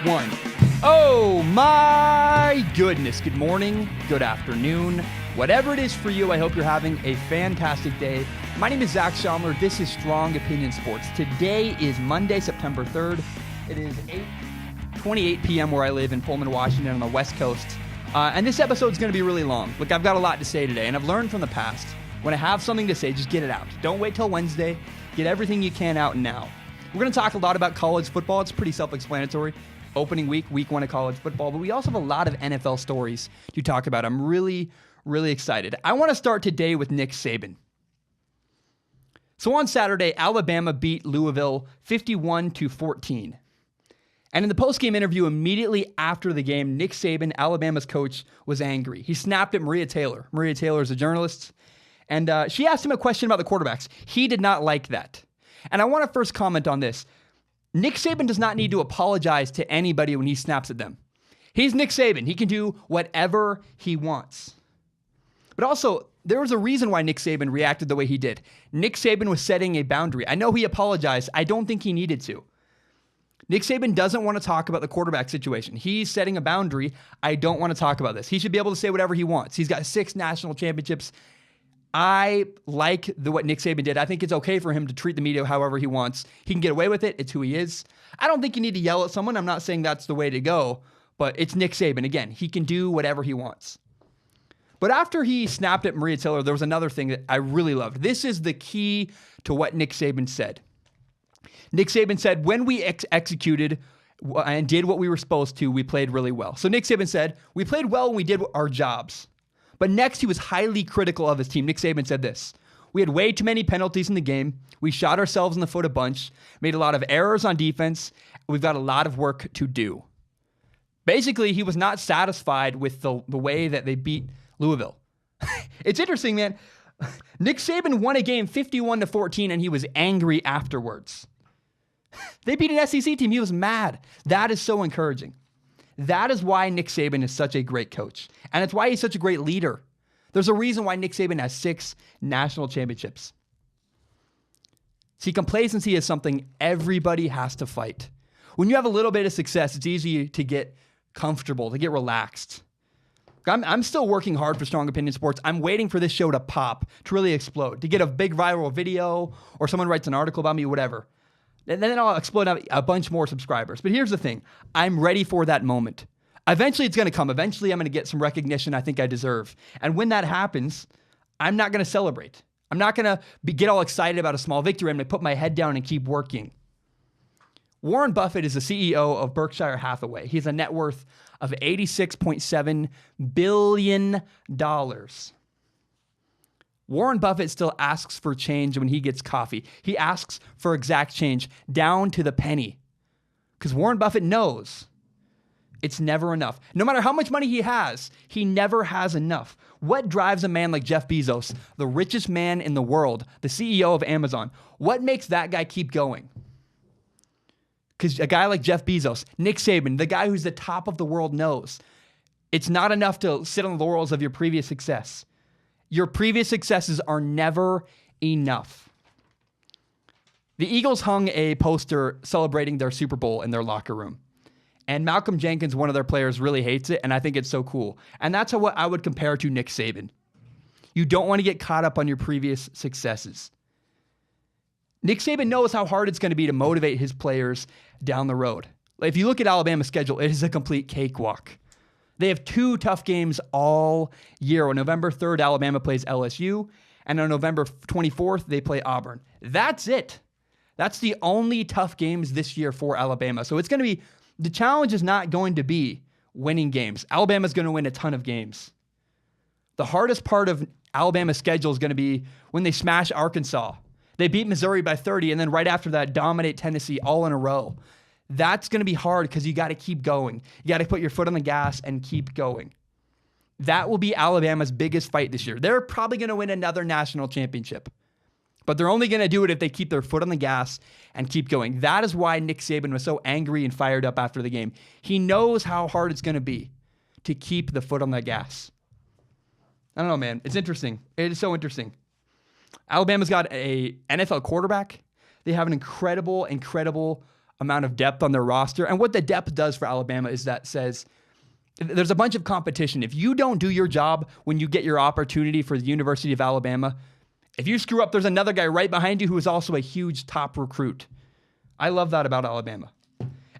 one. Oh my goodness. Good morning, good afternoon, whatever it is for you. I hope you're having a fantastic day. My name is Zach Schaumler. This is Strong Opinion Sports. Today is Monday, September 3rd. It is 8:28 p.m. where I live in Pullman, Washington on the West Coast. And this episode is going to be really long. Look, I've got a lot to say today, and I've learned from the past, when I have something to say, just get it out. Don't wait till Wednesday. Get everything you can out now. We're going to talk a lot about college football. It's pretty self-explanatory. Opening week 1 of college football, but we also have a lot of NFL stories to talk about. I'm really excited. I want to start today with Nick Saban. So on Saturday, Alabama beat Louisville 51-14. And in the post-game interview immediately after the game, Nick Saban, Alabama's coach, was angry. He snapped at Maria Taylor. Maria Taylor is a journalist, and she asked him a question about the quarterbacks. He did not like that. And I want to first comment on this. Nick Saban does not need to apologize to anybody when he snaps at them. He's Nick Saban. He can do whatever he wants. But also, there was a reason why Nick Saban reacted the way he did. Nick Saban was setting a boundary. I know he apologized. I don't think he needed to. Nick Saban doesn't want to talk about the quarterback situation. He's setting a boundary. I don't want to talk about this. He should be able to say whatever he wants. He's got 6 national championships. I like what Nick Saban did. I think it's okay for him to treat the media however he wants. He can get away with it. It's who he is. I don't think you need to yell at someone. I'm not saying that's the way to go, but it's Nick Saban. Again, he can do whatever he wants. But after he snapped at Maria Taylor, there was another thing that I really loved. This is the key to what Nick Saban said. Nick Saban said, when we executed and did what we were supposed to, we played really well. So Nick Saban said, we played well when we did our jobs. But next, he was highly critical of his team. Nick Saban said this: we had way too many penalties in the game. We shot ourselves in the foot a bunch, made a lot of errors on defense. We've got a lot of work to do. Basically, he was not satisfied with the way that they beat Louisville. It's interesting, man. Nick Saban won a game 51-14, and he was angry afterwards. They beat an SEC team. He was mad. That is so encouraging. That is why Nick Saban is such a great coach. And it's why he's such a great leader. There's a reason why Nick Saban has 6 national championships. See, complacency is something everybody has to fight. When you have a little bit of success, it's easy to get comfortable, to get relaxed. I'm still working hard for Strong Opinion Sports. I'm waiting for this show to pop, to really explode, to get a big viral video, or someone writes an article about me, whatever. And then I'll explode out a bunch more subscribers. But here's the thing. I'm ready for that moment. Eventually, it's going to come. Eventually, I'm going to get some recognition I think I deserve. And when that happens, I'm not going to celebrate. I'm not going to get all excited about a small victory. I'm going to put my head down and keep working. Warren Buffett is the CEO of Berkshire Hathaway. He has a net worth of $86.7 billion. Warren Buffett still asks for change when he gets coffee. He asks for exact change, down to the penny. Because Warren Buffett knows it's never enough. No matter how much money he never has enough. What drives a man like Jeff Bezos, the richest man in the world, the CEO of Amazon? What makes that guy keep going? Because a guy like Jeff Bezos, Nick Saban, the guy who's the top of the world, knows it's not enough to sit on the laurels of your previous success. Your previous successes are never enough. The Eagles hung a poster celebrating their Super Bowl in their locker room. And Malcolm Jenkins, one of their players, really hates it, and I think it's so cool. And that's what I would compare to Nick Saban. You don't want to get caught up on your previous successes. Nick Saban knows how hard it's going to be to motivate his players down the road. If you look at Alabama's schedule, it is a complete cakewalk. They have 2 tough games all year. On November 3rd, Alabama plays LSU, and on November 24th, they play Auburn. That's it. That's the only tough games this year for Alabama. So it's going to be, the challenge is not going to be winning games. Alabama's going to win a ton of games. The hardest part of Alabama's schedule is going to be when they smash Arkansas. They beat Missouri by 30, and then right after that, dominate Tennessee all in a row. That's going to be hard because you got to keep going. You got to put your foot on the gas and keep going. That will be Alabama's biggest fight this year. They're probably going to win another national championship, but they're only going to do it if they keep their foot on the gas and keep going. That is why Nick Saban was so angry and fired up after the game. He knows how hard it's going to be to keep the foot on the gas. I don't know, man. It's interesting. It is so interesting. Alabama's got a NFL quarterback. They have an incredible amount of depth on their roster. And what the depth does for Alabama is that says there's a bunch of competition. If you don't do your job when you get your opportunity for the University of Alabama, if you screw up, there's another guy right behind you who is also a huge top recruit. I love that about Alabama.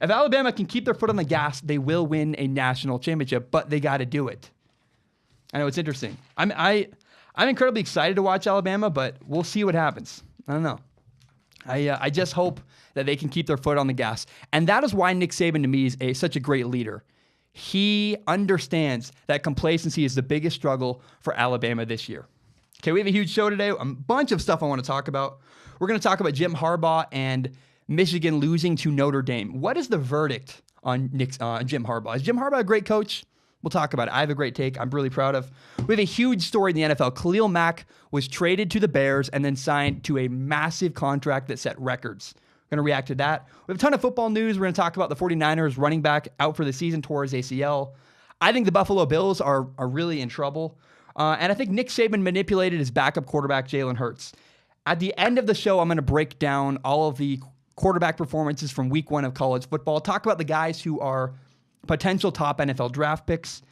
If Alabama can keep their foot on the gas, they will win a national championship, but they got to do it. I know it's interesting. I'm incredibly excited to watch Alabama, but we'll see what happens. I don't know. I just hope that they can keep their foot on the gas. And that is why Nick Saban, to me, is such a great leader. He understands that complacency is the biggest struggle for Alabama this year. Okay, we have a huge show today. A bunch of stuff I want to talk about. We're going to talk about Jim Harbaugh and Michigan losing to Notre Dame. What is the verdict on Jim Harbaugh? Is Jim Harbaugh a great coach? We'll talk about it. I have a great take I'm really proud of. We have a huge story in the NFL. Khalil Mack was traded to the Bears and then signed to a massive contract that set records. We're going to react to that. We have a ton of football news. We're going to talk about the 49ers running back out for the season, tore his ACL. I think the Buffalo Bills are really in trouble. And I think Nick Saban manipulated his backup quarterback, Jalen Hertz. At the end of the show, I'm going to break down all of the quarterback performances from week 1 of college football, talk about the guys who are potential top NFL draft picks.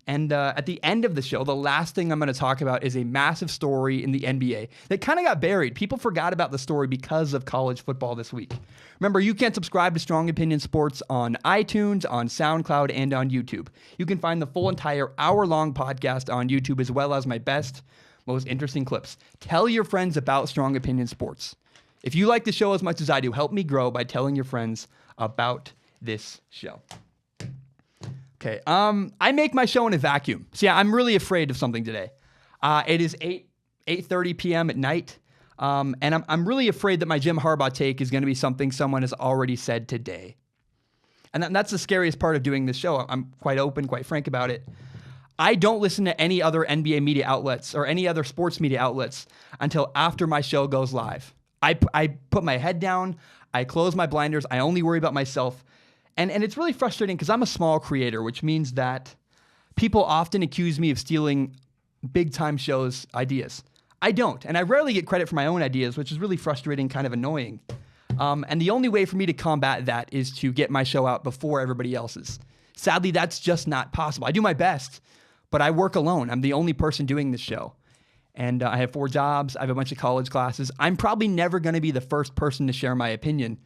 And at the end of the show, the last thing I'm going to talk about is a massive story in the NBA that kind of got buried. People forgot about the story because of college football this week. Remember, you can subscribe to Strong Opinion Sports on iTunes, on SoundCloud, and on YouTube. You can find the full entire hour-long podcast on YouTube, as well as my best, most interesting clips. Tell your friends about Strong Opinion Sports. If you like the show as much as I do, help me grow by telling your friends about this show. Okay, I make my show in a vacuum. So yeah, I'm really afraid of something today. It is 8:30 p.m. at night, and I'm really afraid that my Jim Harbaugh take is going to be something someone has already said today. And that's the scariest part of doing this show. I'm quite open, quite frank about it. I don't listen to any other NBA media outlets or any other sports media outlets until after my show goes live. I put my head down, I close my blinders, I only worry about myself. And it's really frustrating because I'm a small creator, which means that people often accuse me of stealing big-time shows' ideas. I don't, and I rarely get credit for my own ideas, which is really frustrating, kind of annoying. And the only way for me to combat that is to get my show out before everybody else's. Sadly, that's just not possible. I do my best, but I work alone. I'm the only person doing this show. And I have 4 jobs. I have a bunch of college classes. I'm probably never going to be the first person to share my opinion.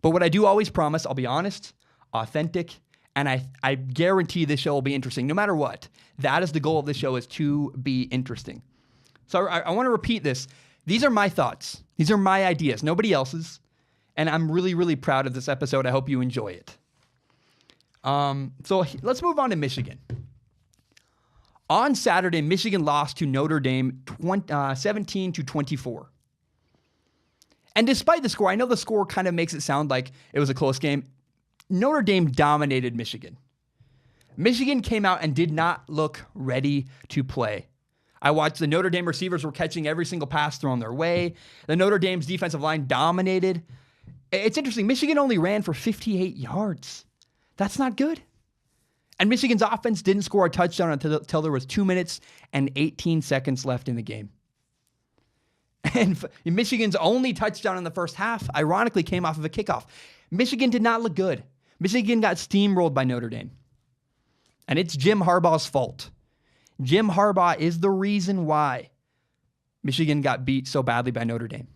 But what I do always promise, I'll be honest, authentic, and I guarantee this show will be interesting no matter what. That is the goal of this show, is to be interesting. So I want to repeat this. These are my thoughts. These are my ideas, nobody else's. And I'm really, really proud of this episode. I hope you enjoy it. So let's move on to Michigan. On Saturday, Michigan lost to Notre Dame 17-24. And despite the score, I know the score kind of makes it sound like it was a close game. Notre Dame dominated Michigan. Michigan came out and did not look ready to play. I watched the Notre Dame receivers were catching every single pass thrown their way. The Notre Dame's defensive line dominated. It's interesting. Michigan only ran for 58 yards. That's not good. And Michigan's offense didn't score a touchdown until there was 2 minutes and 18 seconds left in the game. And Michigan's only touchdown in the first half, ironically, came off of a kickoff. Michigan did not look good. Michigan got steamrolled by Notre Dame. And it's Jim Harbaugh's fault. Jim Harbaugh is the reason why Michigan got beat so badly by Notre Dame.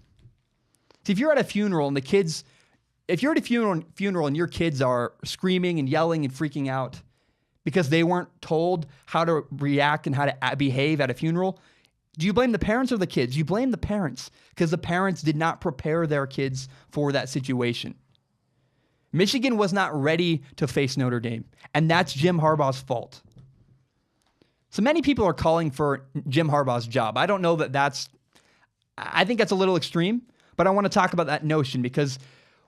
See, if you're at a funeral and if you're at a funeral and your kids are screaming and yelling and freaking out because they weren't told how to react and how to behave at a funeral, do you blame the parents or the kids? You blame the parents because the parents did not prepare their kids for that situation. Michigan was not ready to face Notre Dame, and that's Jim Harbaugh's fault. So many people are calling for Jim Harbaugh's job. I don't know I think that's a little extreme, but I want to talk about that notion because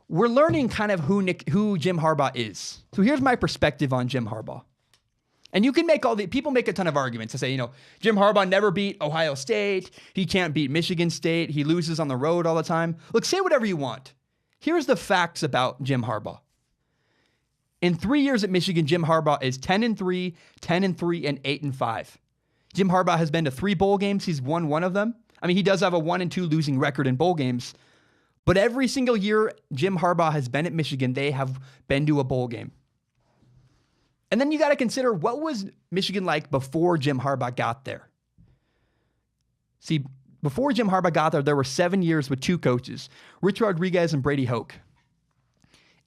we're learning kind of who Jim Harbaugh is. So here's my perspective on Jim Harbaugh. And you can people make a ton of arguments to say, Jim Harbaugh never beat Ohio State. He can't beat Michigan State. He loses on the road all the time. Look, say whatever you want. Here's the facts about Jim Harbaugh. In 3 years at Michigan, Jim Harbaugh is 10-3, 10-3, and 8-5. Jim Harbaugh has been to 3 bowl games. He's won one of them. I mean, he does have a 1-2 losing record in bowl games, But every single year Jim Harbaugh has been at Michigan, they have been to a bowl game. And then you got to consider, what was Michigan like before Jim Harbaugh got there? See, before Jim Harbaugh got there were 7 years with two coaches, Rich Rodriguez and Brady Hoke.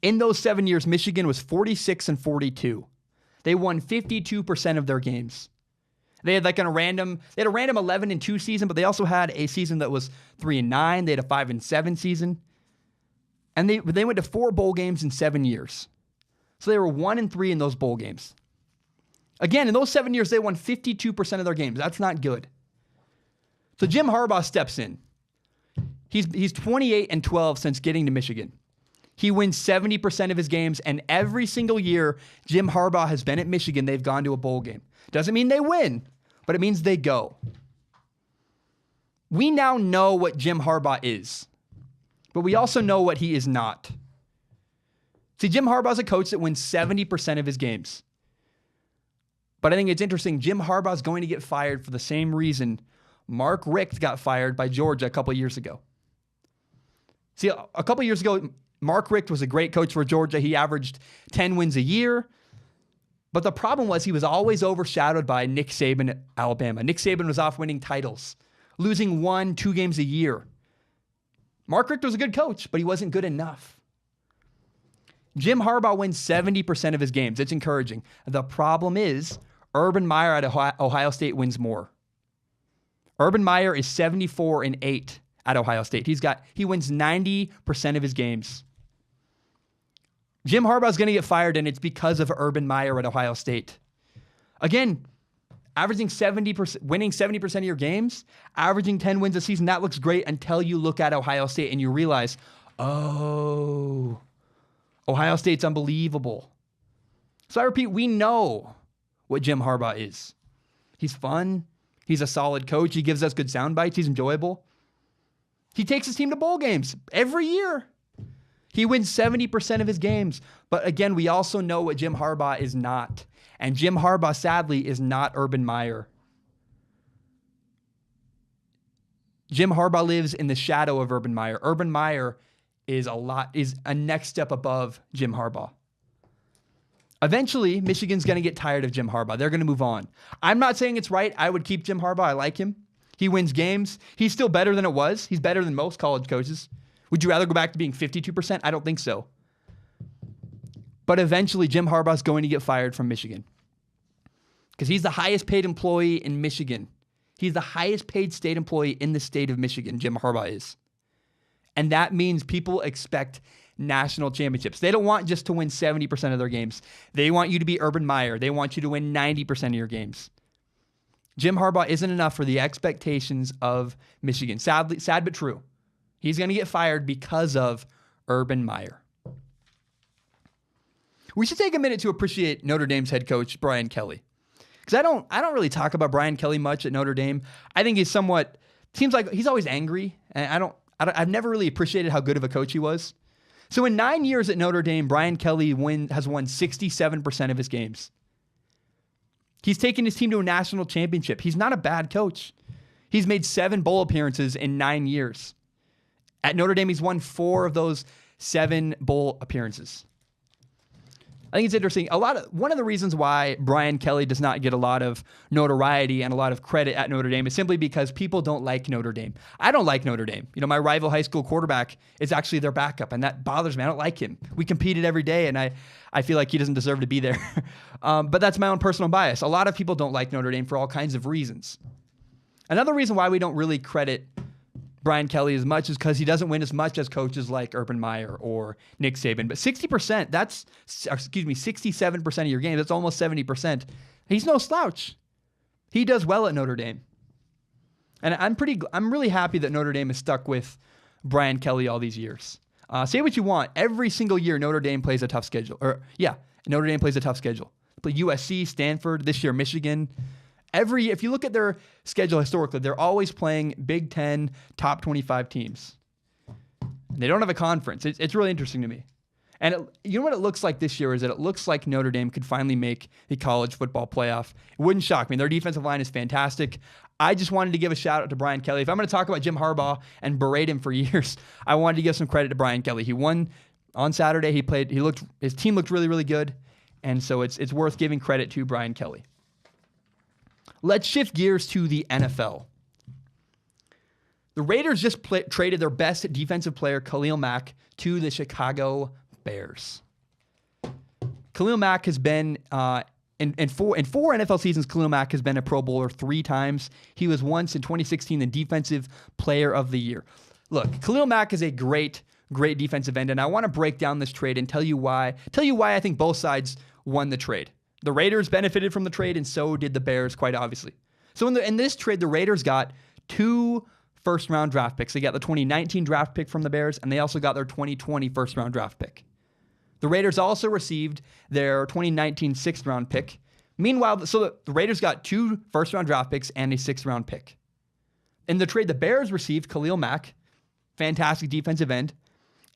In those 7 years, Michigan was 46-42. They won 52% of their games. They had a random 11-2 season, but they also had a season that was 3-9. They had a 5-7 season. And they went to 4 bowl games in 7 years. So they were 1-3 in those bowl games. Again, in those 7 years, they won 52% of their games. That's not good. So Jim Harbaugh steps in. He's 28-12 since getting to Michigan. He wins 70% of his games, and every single year Jim Harbaugh has been at Michigan, they've gone to a bowl game. Doesn't mean they win, but it means they go. We now know what Jim Harbaugh is, but we also know what he is not. See, Jim Harbaugh's a coach that wins 70% of his games. But I think it's interesting, Jim Harbaugh's going to get fired for the same reason Mark Richt got fired by Georgia a couple years ago. See, a couple years ago, Mark Richt was a great coach for Georgia. He averaged 10 wins a year. But the problem was he was always overshadowed by Nick Saban at Alabama. Nick Saban was off winning titles, losing 1-2 games a year. Mark Richt was a good coach, but he wasn't good enough. Jim Harbaugh wins 70% of his games. It's encouraging. The problem is Urban Meyer at Ohio State wins more. Urban Meyer is 74-8 at Ohio State. He wins 90% of his games. Jim Harbaugh is going to get fired, and it's because of Urban Meyer at Ohio State. Again, averaging 70%, winning 70% of your games, averaging 10 wins a season, that looks great until you look at Ohio State and you realize, oh, Ohio State's unbelievable. So I repeat, we know what Jim Harbaugh is. He's fun. He's a solid coach. He gives us good sound bites. He's enjoyable. He takes his team to bowl games every year. He wins 70% of his games. But again, we also know what Jim Harbaugh is not. And Jim Harbaugh, sadly, is not Urban Meyer. Jim Harbaugh lives in the shadow of Urban Meyer. Urban Meyer is a next step above Jim Harbaugh. Eventually, Michigan's going to get tired of Jim Harbaugh. They're going to move on. I'm not saying it's right. I would keep Jim Harbaugh. I like him. He wins games. He's still better than it was. He's better than most college coaches. Would you rather go back to being 52%? I don't think so. But eventually, Jim Harbaugh's going to get fired from Michigan because he's the highest paid employee in Michigan. He's the highest paid state employee in the state of Michigan, Jim Harbaugh is. And that means people expect national championships. They don't want just to win 70% of their games. They want you to be Urban Meyer. They want you to win 90% of your games. Jim Harbaugh isn't enough for the expectations of Michigan. Sad but true. He's going to get fired because of Urban Meyer. We should take a minute to appreciate Notre Dame's head coach, Brian Kelly. Because I don't really talk about Brian Kelly much at Notre Dame. I think seems like he's always angry. And I've never really appreciated how good of a coach he was. So in 9 years at Notre Dame, Brian Kelly has won 67% of his games. He's taken his team to a national championship. He's not a bad coach. He's made 7 bowl appearances in 9 years. At Notre Dame, he's won 4 of those 7 bowl appearances. I think it's interesting. One of the reasons why Brian Kelly does not get a lot of notoriety and a lot of credit at Notre Dame is simply because people don't like Notre Dame. I don't like Notre Dame. My rival high school quarterback is actually their backup, and that bothers me. I don't like him. We competed every day, and I feel like he doesn't deserve to be there. But that's my own personal bias. A lot of people don't like Notre Dame for all kinds of reasons. Another reason why we don't really credit Brian Kelly as much is because he doesn't win as much as coaches like Urban Meyer or Nick Saban. But 67% of your games, that's almost 70%. He's no slouch. He does well at Notre Dame. And I'm really happy that Notre Dame is stuck with Brian Kelly all these years. Say what you want. Every single year, Notre Dame plays a tough schedule. Notre Dame plays a tough schedule. They play USC, Stanford, this year Michigan. If you look at their schedule historically, they're always playing Big Ten top 25 teams. They don't have a conference. It's really interesting to me. And you know what it looks like this year is that it looks like Notre Dame could finally make the college football playoff. It wouldn't shock me. Their defensive line is fantastic. I just wanted to give a shout out to Brian Kelly. If I'm going to talk about Jim Harbaugh and berate him for years, I wanted to give some credit to Brian Kelly. He won on Saturday. His team looked really, really good. And so it's worth giving credit to Brian Kelly. Let's shift gears to the NFL. The Raiders just traded their best defensive player, Khalil Mack, to the Chicago Bears. Khalil Mack has been, in four NFL seasons, Khalil Mack has been a Pro Bowler 3 times. He was once in 2016 the Defensive Player of the Year. Look, Khalil Mack is a great defensive end, and I want to break down this trade and tell you why I think both sides won the trade. The Raiders benefited from the trade, and so did the Bears, quite obviously. So in this trade, the Raiders got 2 first-round draft picks. They got the 2019 draft pick from the Bears, and they also got their 2020 first-round draft pick. The Raiders also received their 2019 6th-round pick. Meanwhile, so the Raiders got 2 first-round draft picks and a 6th-round pick. In the trade, the Bears received Khalil Mack, fantastic defensive end,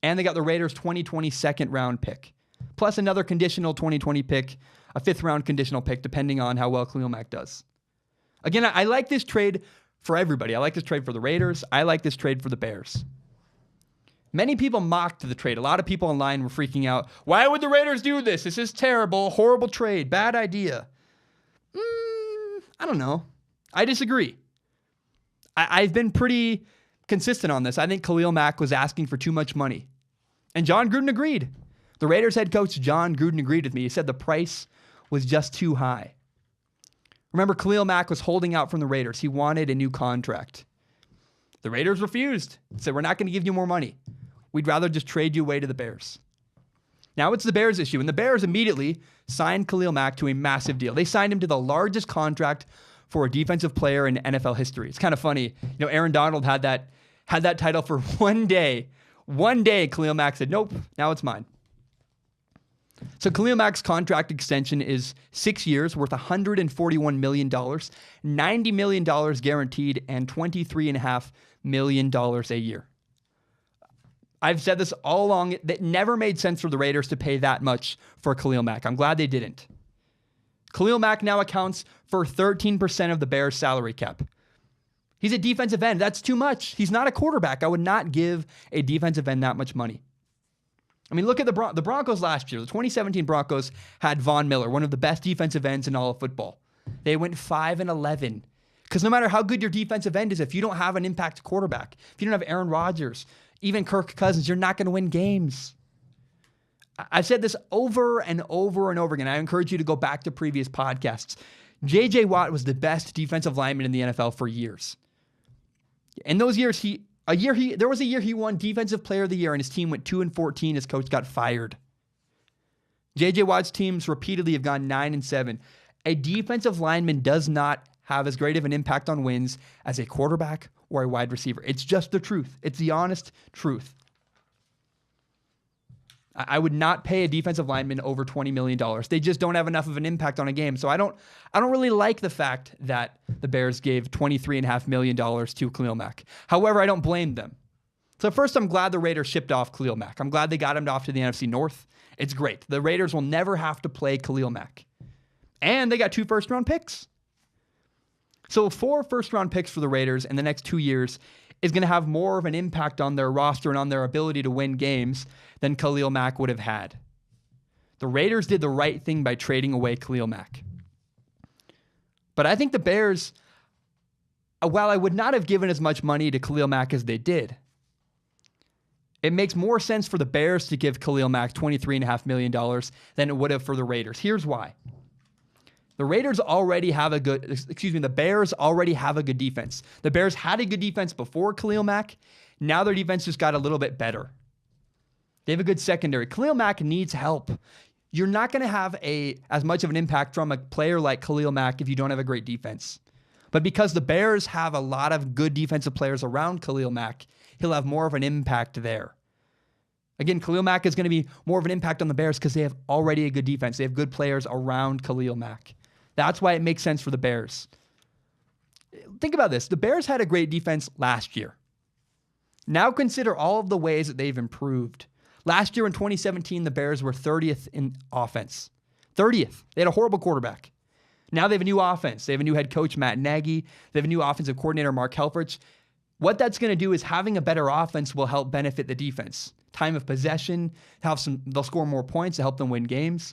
and they got the Raiders' 2020 2nd-round pick, plus another conditional 2020 pick, a 5th-round conditional pick, depending on how well Khalil Mack does. Again, I like this trade for everybody. I like this trade for the Raiders. I like this trade for the Bears. Many people mocked the trade. A lot of people online were freaking out. Why would the Raiders do this? This is terrible, horrible trade, bad idea. I don't know. I disagree. I've been pretty consistent on this. I think Khalil Mack was asking for too much money. And John Gruden agreed. The Raiders head coach John Gruden agreed with me. He said the price was just too high. Remember, Khalil Mack was holding out from the Raiders. He wanted a new contract. The Raiders refused. Said, we're not going to give you more money. We'd rather just trade you away to the Bears. Now it's the Bears' issue, and the Bears immediately signed Khalil Mack to a massive deal. They signed him to the largest contract for a defensive player in NFL history. It's kind of funny. Aaron Donald had that title for one day. One day, Khalil Mack said, nope, now it's mine. So Khalil Mack's contract extension is 6 years, worth $141 million, $90 million guaranteed, and $23.5 million a year. I've said this all along. That never made sense for the Raiders to pay that much for Khalil Mack. I'm glad they didn't. Khalil Mack now accounts for 13% of the Bears' salary cap. He's a defensive end. That's too much. He's not a quarterback. I would not give a defensive end that much money. I mean, look at the Broncos last year. The 2017 Broncos had Von Miller, one of the best defensive ends in all of football. They went 5-11. Because no matter how good your defensive end is, if you don't have an impact quarterback, if you don't have Aaron Rodgers, even Kirk Cousins, you're not going to win games. I've said this over and over and over again. I encourage you to go back to previous podcasts. J.J. Watt was the best defensive lineman in the NFL for years. In those years, there was a year he won Defensive Player of the Year, and his team went 2-14. His coach got fired. J.J. Watt's teams repeatedly have gone 9-7. A defensive lineman does not have as great of an impact on wins as a quarterback or a wide receiver. It's just the truth. It's the honest truth. I would not pay a defensive lineman over $20 million. They just don't have enough of an impact on a game. So I don't really like the fact that the Bears gave $23.5 million to Khalil Mack. However, I don't blame them. So first, I'm glad the Raiders shipped off Khalil Mack. I'm glad they got him off to the NFC North. It's great. The Raiders will never have to play Khalil Mack. And they got 2 first-round picks. So 4 first-round picks for the Raiders in the next 2 years is going to have more of an impact on their roster and on their ability to win games than Khalil Mack would have had. The Raiders did the right thing by trading away Khalil Mack. But I think the Bears, while I would not have given as much money to Khalil Mack as they did, it makes more sense for the Bears to give Khalil Mack $23.5 million than it would have for the Raiders. Here's why. The Bears already have a good defense. The Bears had a good defense before Khalil Mack. Now their defense just got a little bit better. They have a good secondary. Khalil Mack needs help. You're not going to have as much of an impact from a player like Khalil Mack if you don't have a great defense. But because the Bears have a lot of good defensive players around Khalil Mack, he'll have more of an impact there. Again, Khalil Mack is going to be more of an impact on the Bears because they have already a good defense. They have good players around Khalil Mack. That's why it makes sense for the Bears. Think about this. The Bears had a great defense last year. Now consider all of the ways that they've improved. Last year in 2017, the Bears were 30th in offense. 30th. They had a horrible quarterback. Now they have a new offense. They have a new head coach, Matt Nagy. They have a new offensive coordinator, Mark Helfrich. What that's going to do is having a better offense will help benefit the defense. Time of possession, they'll score more points to help them win games.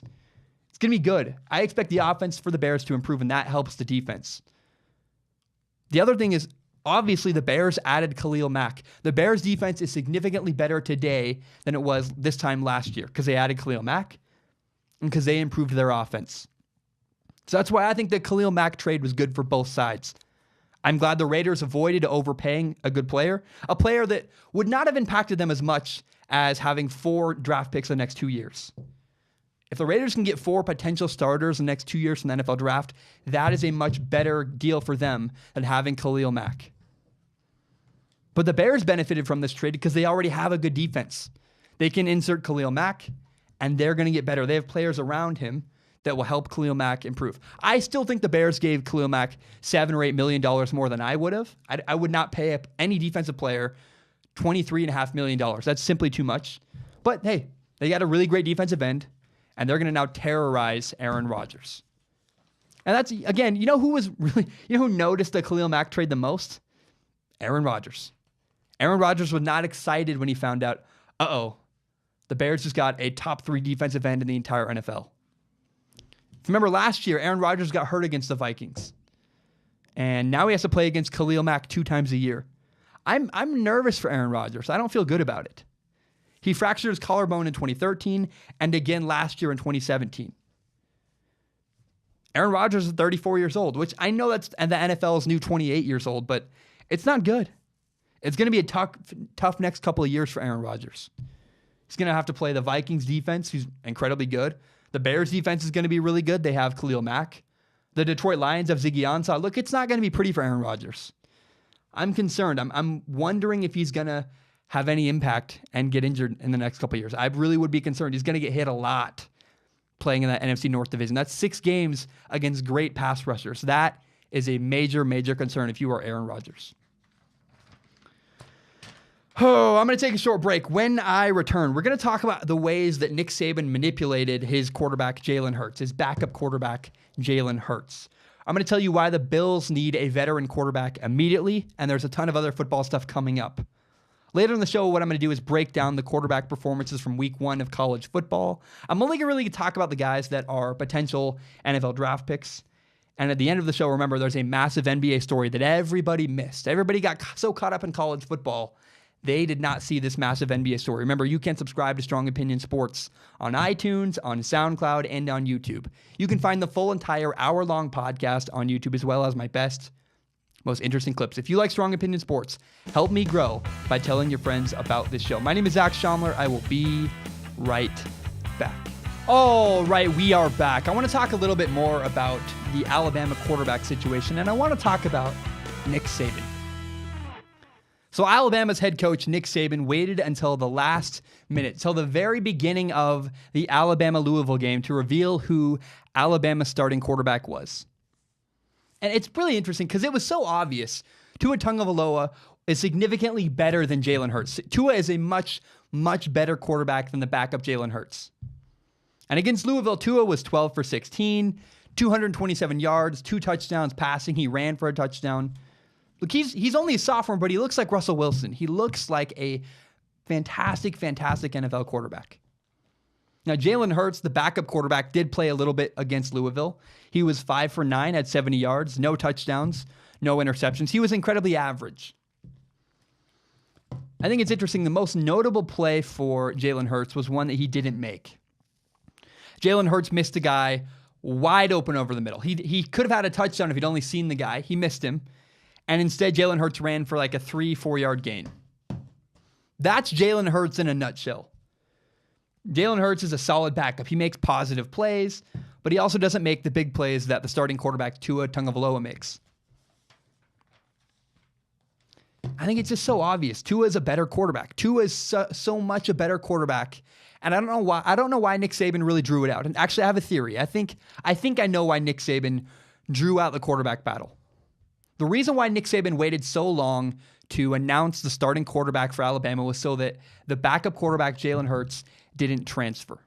It's going to be good. I expect the offense for the Bears to improve, and that helps the defense. The other thing is, obviously, the Bears added Khalil Mack. The Bears' defense is significantly better today than it was this time last year because they added Khalil Mack and because they improved their offense. So that's why I think the Khalil Mack trade was good for both sides. I'm glad the Raiders avoided overpaying a good player, a player that would not have impacted them as much as having 4 draft picks the next 2 years. If the Raiders can get 4 potential starters in the next 2 years from the NFL draft, that is a much better deal for them than having Khalil Mack. But the Bears benefited from this trade because they already have a good defense. They can insert Khalil Mack, and they're going to get better. They have players around him that will help Khalil Mack improve. I still think the Bears gave Khalil Mack $7 or $8 million more than I would have. I would not pay up any defensive player $23.5 million. That's simply too much. But hey, they got a really great defensive end, and they're going to now terrorize Aaron Rodgers. And that's, again, you know who noticed the Khalil Mack trade the most? Aaron Rodgers. Aaron Rodgers was not excited when he found out, the Bears just got a top 3 defensive end in the entire NFL. Remember last year, Aaron Rodgers got hurt against the Vikings. And now he has to play against Khalil Mack 2 times a year. I'm nervous for Aaron Rodgers. I don't feel good about it. He fractured his collarbone in 2013 and again last year in 2017. Aaron Rodgers is 34 years old, which I know that's the NFL's new 28 years old, but it's not good. It's going to be a tough next couple of years for Aaron Rodgers. He's going to have to play the Vikings defense, who's incredibly good. The Bears defense is going to be really good. They have Khalil Mack. The Detroit Lions have Ziggy Ansah. Look, it's not going to be pretty for Aaron Rodgers. I'm concerned. I'm wondering if he's going to have any impact and get injured in the next couple of years. I really would be concerned. He's going to get hit a lot playing in that NFC North division. That's 6 games against great pass rushers. That is a major, major concern if you are Aaron Rodgers. Oh, I'm going to take a short break. When I return, we're going to talk about the ways that Nick Saban manipulated his quarterback, Jalen Hertz, his backup quarterback, Jalen Hertz. I'm going to tell you why the Bills need a veteran quarterback immediately, and there's a ton of other football stuff coming up. Later in the show, what I'm going to do is break down the quarterback performances from week 1 of college football. I'm only going to really talk about the guys that are potential NFL draft picks. And at the end of the show, remember, there's a massive NBA story that everybody missed. Everybody got so caught up in college football, they did not see this massive NBA story. Remember, you can subscribe to Strong Opinion Sports on iTunes, on SoundCloud, and on YouTube. You can find the full entire hour-long podcast on YouTube, as well as my best, most interesting clips. If you like Strong Opinion Sports, help me grow by telling your friends about this show. My name is Zach Schaumler. I will be right back. All right, we are back. I want to talk a little bit more about the Alabama quarterback situation, and I want to talk about Nick Saban. So Alabama's head coach, Nick Saban, waited until the last minute, till the very beginning of the Alabama-Louisville game to reveal who Alabama's starting quarterback was. And it's really interesting because it was so obvious. Tua Tagovailoa is significantly better than Jalen Hertz. Tua is a much, much better quarterback than the backup Jalen Hertz. And against Louisville, Tua was 12 for 16, 227 yards, 2 touchdowns passing. He ran for a touchdown. Look, he's only a sophomore, but he looks like Russell Wilson. He looks like a fantastic, fantastic NFL quarterback. Now, Jalen Hertz, the backup quarterback, did play a little bit against Louisville. He was 5 for 9 at 70 yards, no touchdowns, no interceptions. He was incredibly average. I think it's interesting. The most notable play for Jalen Hertz was one that he didn't make. Jalen Hertz missed a guy wide open over the middle. He could have had a touchdown if he'd only seen the guy. He missed him. And instead, Jalen Hertz ran for like a 3-4 yard gain. That's Jalen Hertz in a nutshell. Jalen Hertz is a solid backup. He makes positive plays, but he also doesn't make the big plays that the starting quarterback, Tua Tagovailoa, makes. I think it's just so obvious. Tua is a better quarterback. Tua is so much a better quarterback. And I don't know why Nick Saban really drew it out. And actually, I have a theory. I think I know why Nick Saban drew out the quarterback battle. The reason why Nick Saban waited so long to announce the starting quarterback for Alabama was so that the backup quarterback, Jalen Hertz, didn't transfer.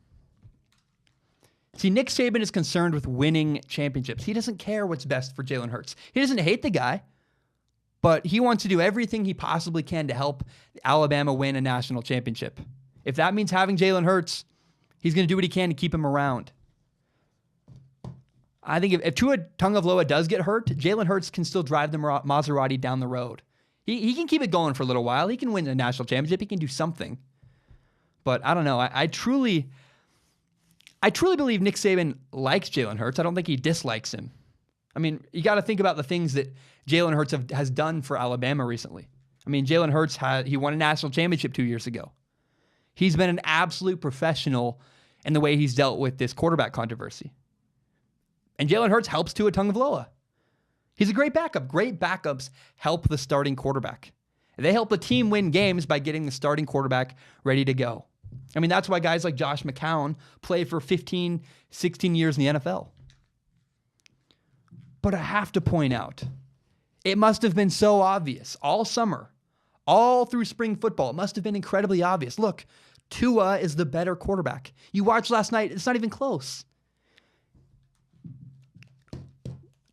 See, Nick Saban is concerned with winning championships. He doesn't care what's best for Jalen Hurts. He doesn't hate the guy, but he wants to do everything he possibly can to help Alabama win a national championship. If that means having Jalen Hurts, he's going to do what he can to keep him around. I think if Tua Tagovailoa does get hurt, Jalen Hurts can still drive the Maserati down the road. He can keep it going for a little while. He can win a national championship. He can do something. But I don't know. I truly believe Nick Saban likes Jalen Hurts. I don't think he dislikes him. I mean, you got to think about the things that Jalen Hurts has done for Alabama recently. I mean, Jalen Hurts he won a national championship 2 years ago. He's been an absolute professional in the way he's dealt with this quarterback controversy. And Jalen Hurts helps Tua Tagovailoa. He's a great backup. Great backups help the starting quarterback. They help the team win games by getting the starting quarterback ready to go. I mean, that's why guys like Josh McCown play for 15, 16 years in the NFL. But I have to point out, it must have been so obvious all summer, all through spring football. It must have been incredibly obvious. Look, Tua is the better quarterback. You watched last night, it's not even close.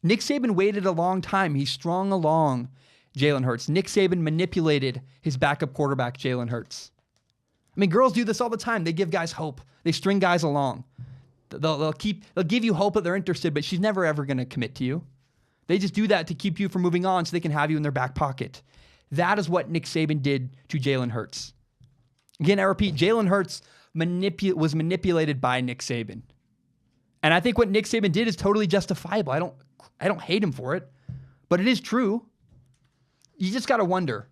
Nick Saban waited a long time. He strung along Jalen Hurts. Nick Saban manipulated his backup quarterback, Jalen Hurts. I mean, girls do this all the time. They give guys hope. They string guys along. They'll give you hope that they're interested, but she's never ever going to commit to you. They just do that to keep you from moving on so they can have you in their back pocket. That is what Nick Saban did to Jalen Hurts. Again, I repeat, Jalen Hurts was manipulated by Nick Saban. And I think what Nick Saban did is totally justifiable. I don't hate him for it, but it is true. You just got to wonder,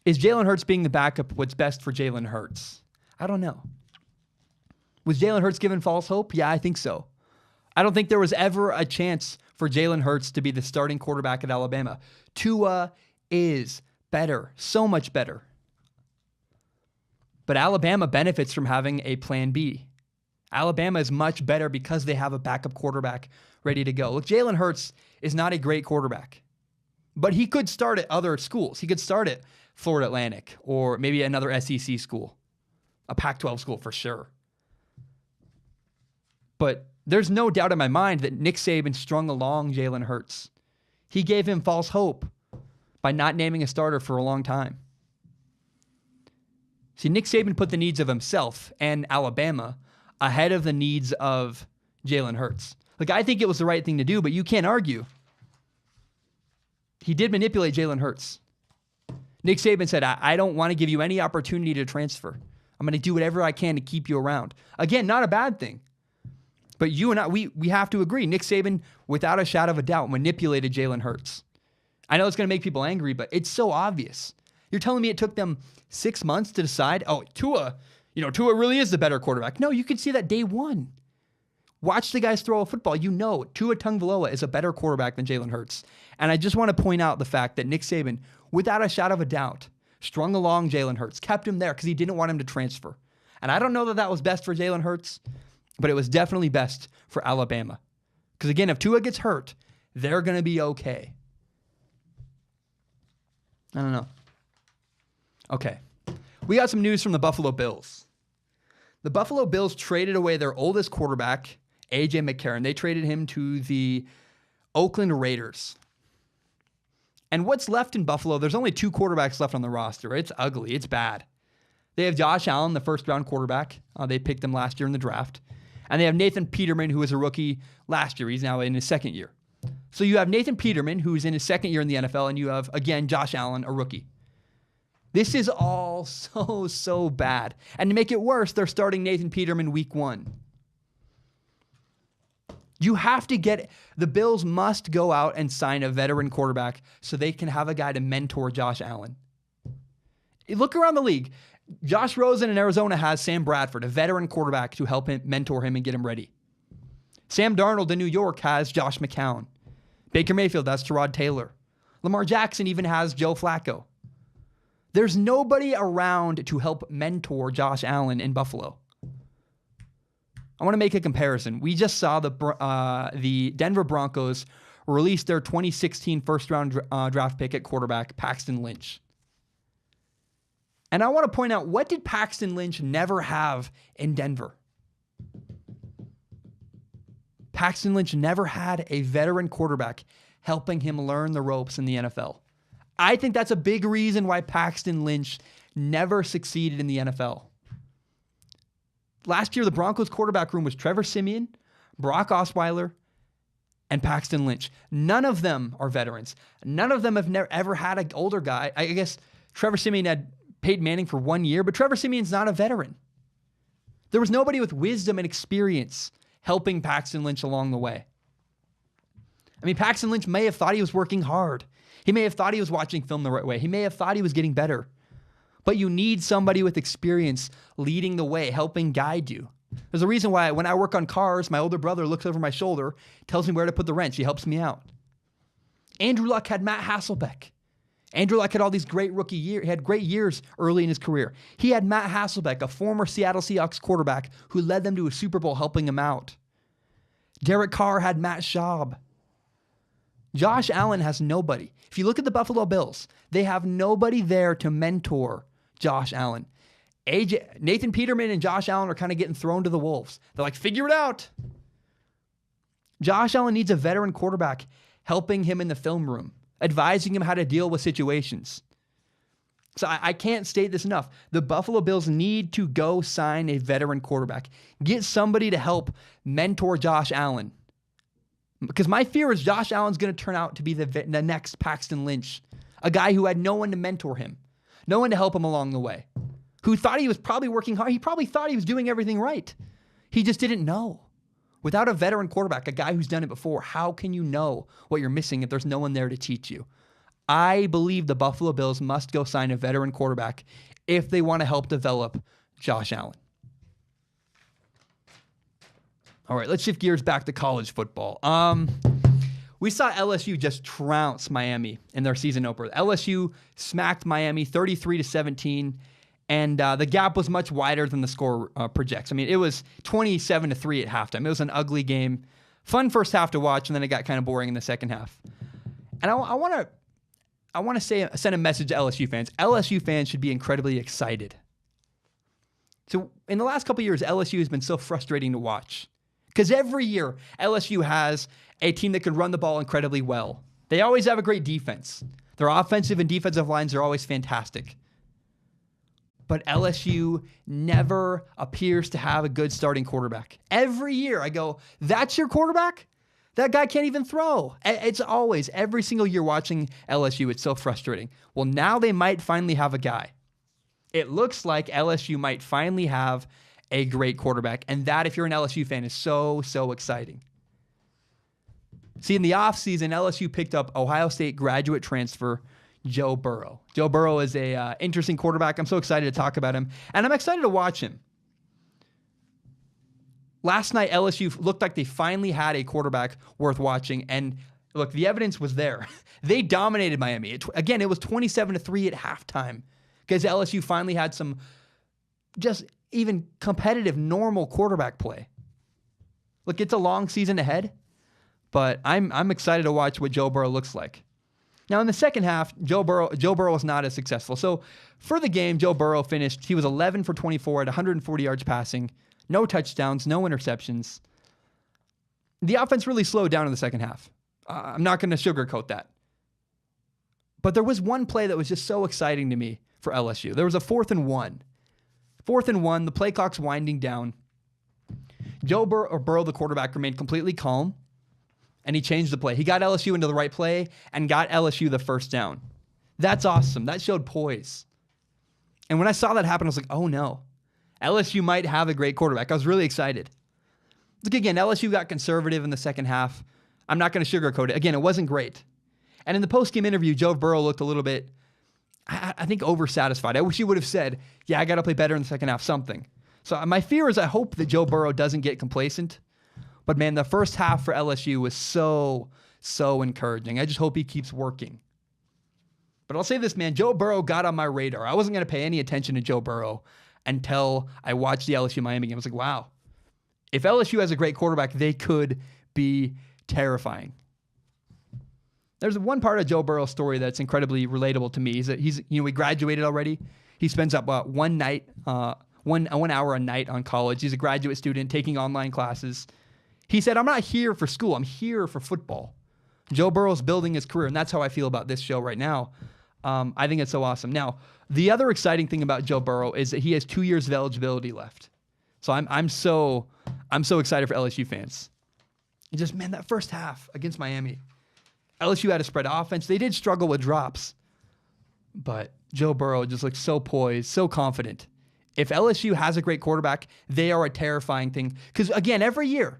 is Jalen Hurts being the backup what's best for Jalen Hurts? I don't know. Was Jalen Hurts given false hope? Yeah, I think so. I don't think there was ever a chance for Jalen Hurts to be the starting quarterback at Alabama. Tua is better, so much better. But Alabama benefits from having a plan B. Alabama is much better because they have a backup quarterback ready to go. Look, Jalen Hurts is not a great quarterback, but he could start at other schools. He could start at Florida Atlantic or maybe another SEC school, a Pac-12 school for sure. But there's no doubt in my mind that Nick Saban strung along Jalen Hurts. He gave him false hope by not naming a starter for a long time. See, Nick Saban put the needs of himself and Alabama ahead of the needs of Jalen Hurts. Like, I think it was the right thing to do, but you can't argue. He did manipulate Jalen Hurts. Nick Saban said, I don't want to give you any opportunity to transfer. I'm going to do whatever I can to keep you around. Again, not a bad thing. But you and I, we have to agree. Nick Saban, without a shadow of a doubt, manipulated Jalen Hurts. I know it's going to make people angry, but it's so obvious. You're telling me it took them 6 months to decide, Tua really is the better quarterback. No, you could see that day one. Watch the guys throw a football. You know Tua Tagovailoa is a better quarterback than Jalen Hurts. And I just want to point out the fact that Nick Saban, without a shadow of a doubt, strung along Jalen Hurts, kept him there because he didn't want him to transfer. And I don't know that that was best for Jalen Hurts, but it was definitely best for Alabama. Because again, if Tua gets hurt, they're going to be okay. I don't know. Okay. We got some news from the Buffalo Bills. The Buffalo Bills traded away their oldest quarterback, A.J. McCarron. They traded him to the Oakland Raiders. And what's left in Buffalo, there's only 2 quarterbacks left on the roster. It's ugly. It's bad. They have Josh Allen, the first-round quarterback. They picked him last year in the draft. And they have Nathan Peterman, who was a rookie last year. He's now in his second year. So you have Nathan Peterman, who's in his second year in the NFL, and you have, again, Josh Allen, a rookie. This is all so bad. And to make it worse, they're starting Nathan Peterman week 1. You have to the Bills must go out and sign a veteran quarterback so they can have a guy to mentor Josh Allen. Look around the league. Josh Rosen in Arizona has Sam Bradford, a veteran quarterback, to help him mentor him and get him ready. Sam Darnold in New York has Josh McCown. Baker Mayfield has Tyrod Taylor. Lamar Jackson even has Joe Flacco. There's nobody around to help mentor Josh Allen in Buffalo. I want to make a comparison. We just saw the Denver Broncos release their 2016 first-round draft pick at quarterback, Paxton Lynch. And I want to point out, what did Paxton Lynch never have in Denver? Paxton Lynch never had a veteran quarterback helping him learn the ropes in the NFL. I think that's a big reason why Paxton Lynch never succeeded in the NFL. Last year, the Broncos quarterback room was Trevor Siemian, Brock Osweiler, and Paxton Lynch. None of them are veterans. None of them have ever had an older guy. I guess Trevor Siemian had Peyton Manning for 1 year, but Trevor Siemian's not a veteran. There was nobody with wisdom and experience helping Paxton Lynch along the way. I mean, Paxton Lynch may have thought he was working hard. He may have thought he was watching film the right way. He may have thought he was getting better. But you need somebody with experience leading the way, helping guide you. There's a reason why when I work on cars, my older brother looks over my shoulder, tells me where to put the wrench. He helps me out. Andrew Luck had Matt Hasselbeck. Andrew Luck had all these great rookie years. He had great years early in his career. He had Matt Hasselbeck, a former Seattle Seahawks quarterback who led them to a Super Bowl, helping him out. Derek Carr had Matt Schaub. Josh Allen has nobody. If you look at the Buffalo Bills, they have nobody there to mentor Josh Allen. Nathan Peterman and Josh Allen are kind of getting thrown to the wolves. They're like, figure it out. Josh Allen needs a veteran quarterback helping him in the film room, advising him how to deal with situations. So I can't state this enough. The Buffalo Bills need to go sign a veteran quarterback. Get somebody to help mentor Josh Allen. Because my fear is Josh Allen's going to turn out to be the next Paxton Lynch, a guy who had no one to mentor him, no one to help him along the way, who thought he was probably working hard. He probably thought he was doing everything right. He just didn't know. Without a veteran quarterback, a guy who's done it before, how can you know what you're missing if there's no one there to teach you? I believe the Buffalo Bills must go sign a veteran quarterback if they want to help develop Josh Allen. All right, let's shift gears back to college football. We saw LSU just trounce Miami in their season opener. LSU smacked Miami 33-17, and the gap was much wider than the score projects. I mean, it was 27-3 at halftime. It was an ugly game. Fun first half to watch, and then it got kind of boring in the second half. And I want to send a message to LSU fans. LSU fans should be incredibly excited. So in the last couple of years, LSU has been so frustrating to watch. Because every year, LSU has a team that can run the ball incredibly well. They always have a great defense. Their offensive and defensive lines are always fantastic. But LSU never appears to have a good starting quarterback. Every year I go, that's your quarterback? That guy can't even throw. It's always, every single year watching LSU, it's so frustrating. Well, now they might finally have a guy. It looks like LSU might finally have a great quarterback. And that, if you're an LSU fan, is so, so exciting. See, in the offseason, LSU picked up Ohio State graduate transfer Joe Burrow. Joe Burrow is a interesting quarterback. I'm so excited to talk about him. And I'm excited to watch him. Last night, LSU looked like they finally had a quarterback worth watching. And look, the evidence was there. They dominated Miami. Again, it was 27-3 at halftime because LSU finally had some just even competitive, normal quarterback play. Look, it's a long season ahead, but I'm excited to watch what Joe Burrow looks like. Now, in the second half, Joe Burrow was not as successful. So for the game, Joe Burrow finished, he was 11 for 24 at 140 yards passing, no touchdowns, no interceptions. The offense really slowed down in the second half. I'm not going to sugarcoat that. But there was one play that was just so exciting to me for LSU. There was a 4th and 1. 4th and 1, the play clock's winding down. Joe Burrow, the quarterback, remained completely calm, and he changed the play. He got LSU into the right play and got LSU the first down. That's awesome. That showed poise. And when I saw that happen, I was like, oh no. LSU might have a great quarterback. I was really excited. Look, again, LSU got conservative in the second half. I'm not going to sugarcoat it. Again, it wasn't great. And in the post-game interview, Joe Burrow looked a little bit, I think, oversatisfied. I wish he would have said, yeah, I got to play better in the second half, something. So my fear is I hope that Joe Burrow doesn't get complacent. But man, the first half for LSU was so, so encouraging. I just hope he keeps working. But I'll say this, man, Joe Burrow got on my radar. I wasn't going to pay any attention to Joe Burrow until I watched the LSU Miami game. I was like, wow, if LSU has a great quarterback, they could be terrifying. There's one part of Joe Burrow's story that's incredibly relatable to me. Is that he graduated already. He spends up 1 hour a night on college. He's a graduate student taking online classes. He said, I'm not here for school. I'm here for football. Joe Burrow's building his career, and that's how I feel about this show right now. I think it's so awesome. Now, the other exciting thing about Joe Burrow is that he has 2 years of eligibility left. So I'm so excited for LSU fans. And just, man, that first half against Miami, LSU had a spread offense. They did struggle with drops, but Joe Burrow just looks so poised, so confident. If LSU has a great quarterback, they are a terrifying thing. Because, again, every year,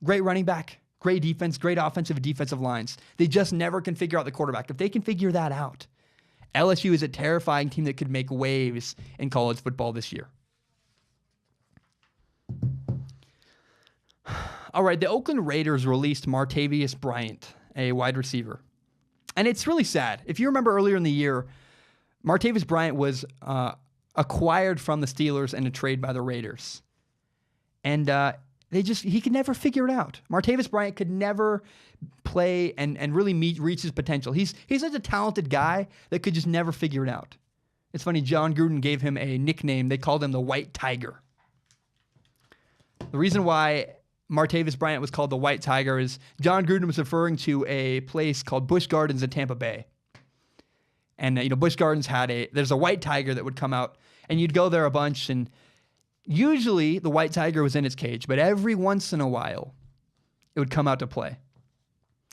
great running back, great defense, great offensive and defensive lines. They just never can figure out the quarterback. If they can figure that out, LSU is a terrifying team that could make waves in college football this year. All right, the Oakland Raiders released Martavis Bryant, a wide receiver. And it's really sad. If you remember earlier in the year, Martavis Bryant was acquired from the Steelers in a trade by the Raiders. And he could never figure it out. Martavis Bryant could never play and really reach his potential. He's such a talented guy that could just never figure it out. It's funny, John Gruden gave him a nickname. They called him the White Tiger. The reason why Martavis Bryant was called the White Tiger is John Gruden was referring to a place called Busch Gardens in Tampa Bay. And, Busch Gardens there's a white tiger that would come out, and you'd go there a bunch, and usually the white tiger was in its cage, but every once in a while, it would come out to play.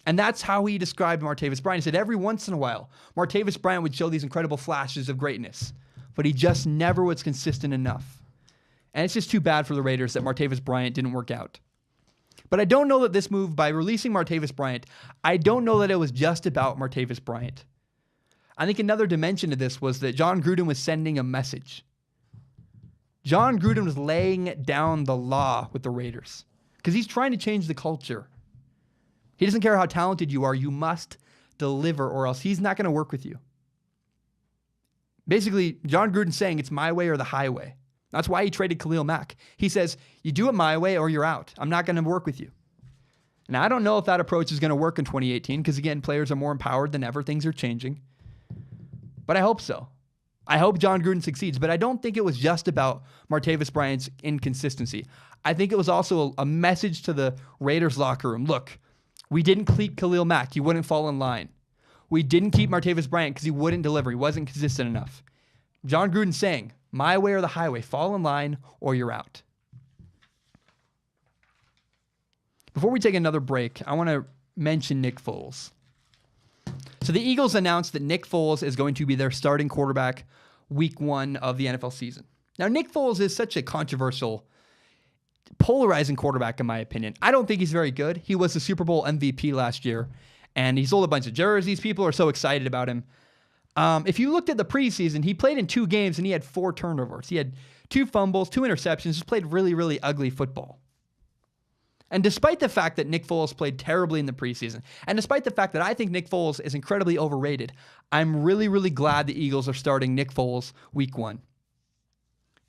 And that's how he described Martavis Bryant. He said every once in a while, Martavis Bryant would show these incredible flashes of greatness, but he just never was consistent enough. And it's just too bad for the Raiders that Martavis Bryant didn't work out. But I don't know that this move, by releasing Martavis Bryant, I don't know that it was just about Martavis Bryant. I think another dimension to this was that John Gruden was sending a message. John Gruden was laying down the law with the Raiders because he's trying to change the culture. He doesn't care how talented you are. You must deliver or else he's not going to work with you. Basically, John Gruden's saying it's my way or the highway. That's why he traded Khalil Mack. He says, you do it my way or you're out. I'm not going to work with you. Now, I don't know if that approach is going to work in 2018 because, again, players are more empowered than ever. Things are changing. But I hope so. I hope John Gruden succeeds, but I don't think it was just about Martavis Bryant's inconsistency. I think it was also a message to the Raiders locker room. Look, we didn't keep Khalil Mack. He wouldn't fall in line. We didn't keep Martavis Bryant because he wouldn't deliver. He wasn't consistent enough. John Gruden saying, my way or the highway, fall in line or you're out. Before we take another break, I want to mention Nick Foles. So the Eagles announced that Nick Foles is going to be their starting quarterback week 1 of the NFL season. Now, Nick Foles is such a controversial, polarizing quarterback, in my opinion. I don't think he's very good. He was the Super Bowl MVP last year, and he sold a bunch of jerseys. People are so excited about him. If you looked at the preseason, he played in 2 games, and he had 4 turnovers. He had 2 fumbles, 2 interceptions, just played really, really ugly football. And despite the fact that Nick Foles played terribly in the preseason, and despite the fact that I think Nick Foles is incredibly overrated, I'm really, really glad the Eagles are starting Nick Foles week 1.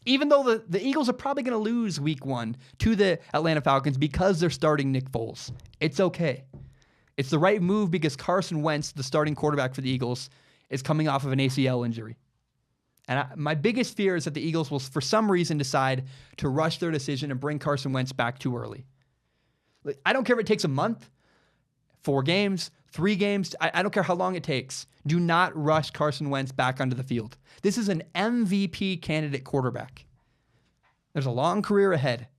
Even though the Eagles are probably going to lose week 1 to the Atlanta Falcons because they're starting Nick Foles. It's okay. It's the right move because Carson Wentz, the starting quarterback for the Eagles, is coming off of an ACL injury. And my biggest fear is that the Eagles will, for some reason, decide to rush their decision and bring Carson Wentz back too early. I don't care if it takes a month, 4 games, 3 games. I don't care how long it takes. Do not rush Carson Wentz back onto the field. This is an MVP candidate quarterback. There's a long career ahead.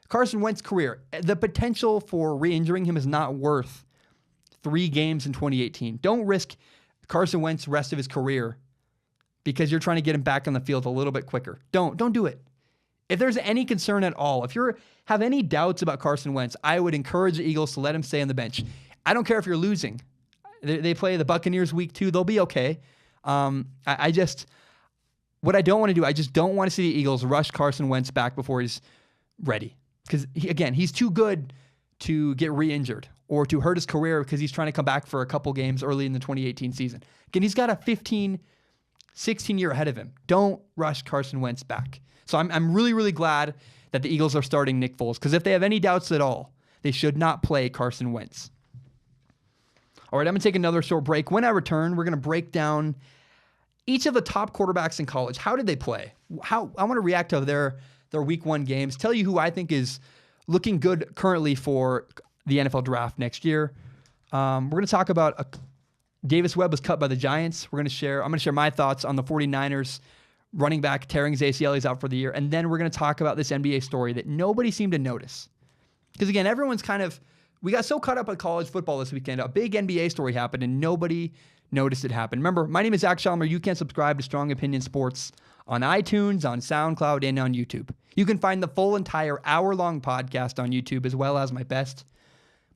Carson Wentz's career, the potential for re-injuring him is not worth 3 games in 2018. Don't risk Carson Wentz's the rest of his career because you're trying to get him back on the field a little bit quicker. Don't do it. If there's any concern at all, if you have any doubts about Carson Wentz, I would encourage the Eagles to let him stay on the bench. I don't care if you're losing. They play the Buccaneers week 2. They'll be okay. What I don't want to do, I just don't want to see the Eagles rush Carson Wentz back before he's ready. Because, he's too good to get re-injured or to hurt his career because he's trying to come back for a couple games early in the 2018 season. Again, he's got a 15, 16 year ahead of him. Don't rush Carson Wentz back. So I'm really, really glad that the Eagles are starting Nick Foles because if they have any doubts at all, they should not play Carson Wentz. All right, I'm going to take another short break. When I return, we're going to break down each of the top quarterbacks in college. How did they play? I want to react to their week 1 games, tell you who I think is looking good currently for the NFL draft next year. We're going to talk about Davis Webb was cut by the Giants. I'm going to share my thoughts on the 49ers running back tearing his ACL. He's out for the year. And then we're going to talk about this NBA story that nobody seemed to notice. Because again, everyone's we got so caught up on college football this weekend. A big NBA story happened and nobody noticed it happen. Remember, my name is Zach Schalmer. You can subscribe to Strong Opinion Sports on iTunes, on SoundCloud, and on YouTube. You can find the full entire hour-long podcast on YouTube, as well as my best,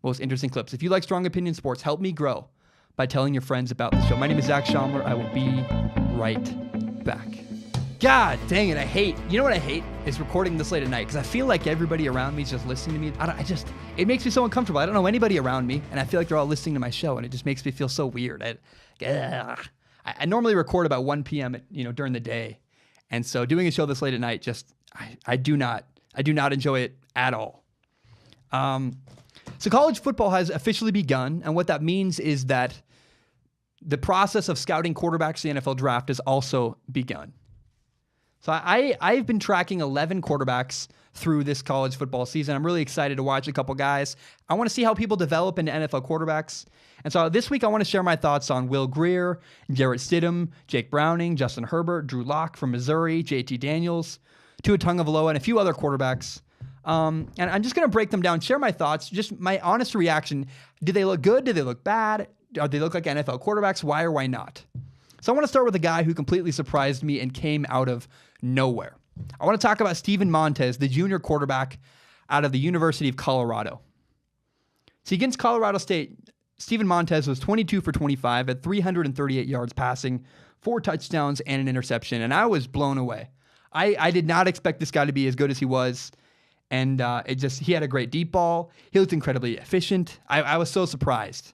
most interesting clips. If you like Strong Opinion Sports, help me grow by telling your friends about the show. My name is Zach Schalmer. I will be right back. God dang it, you know what I hate is recording this late at night, because I feel like everybody around me is just listening to me. It makes me so uncomfortable. I don't know anybody around me, and I feel like they're all listening to my show, and it just makes me feel so weird. I normally record about 1 p.m. During the day, and so doing a show this late at night, I do not enjoy it at all. So college football has officially begun, and what that means is that the process of scouting quarterbacks for the NFL draft has also begun. So I've been tracking 11 quarterbacks through this college football season. I'm really excited to watch a couple guys. I want to see how people develop into NFL quarterbacks. And so this week I want to share my thoughts on Will Grier, Jairus Stidham, Jake Browning, Justin Herbert, Drew Locke from Missouri, JT Daniels, Tua Tagovailoa, and a few other quarterbacks. And I'm just going to break them down, share my thoughts, just my honest reaction. Do they look good? Do they look bad? Do they look like NFL quarterbacks? Why or why not? So I want to start with a guy who completely surprised me and came out of nowhere. I want to talk about Steven Montez, the junior quarterback out of the University of Colorado. See, against Colorado State, Steven Montez was 22 for 25 at 338 yards passing, 4 touchdowns, and an interception, and I was blown away. I did not expect this guy to be as good as he was, and he had a great deep ball. He looked incredibly efficient. I was so surprised.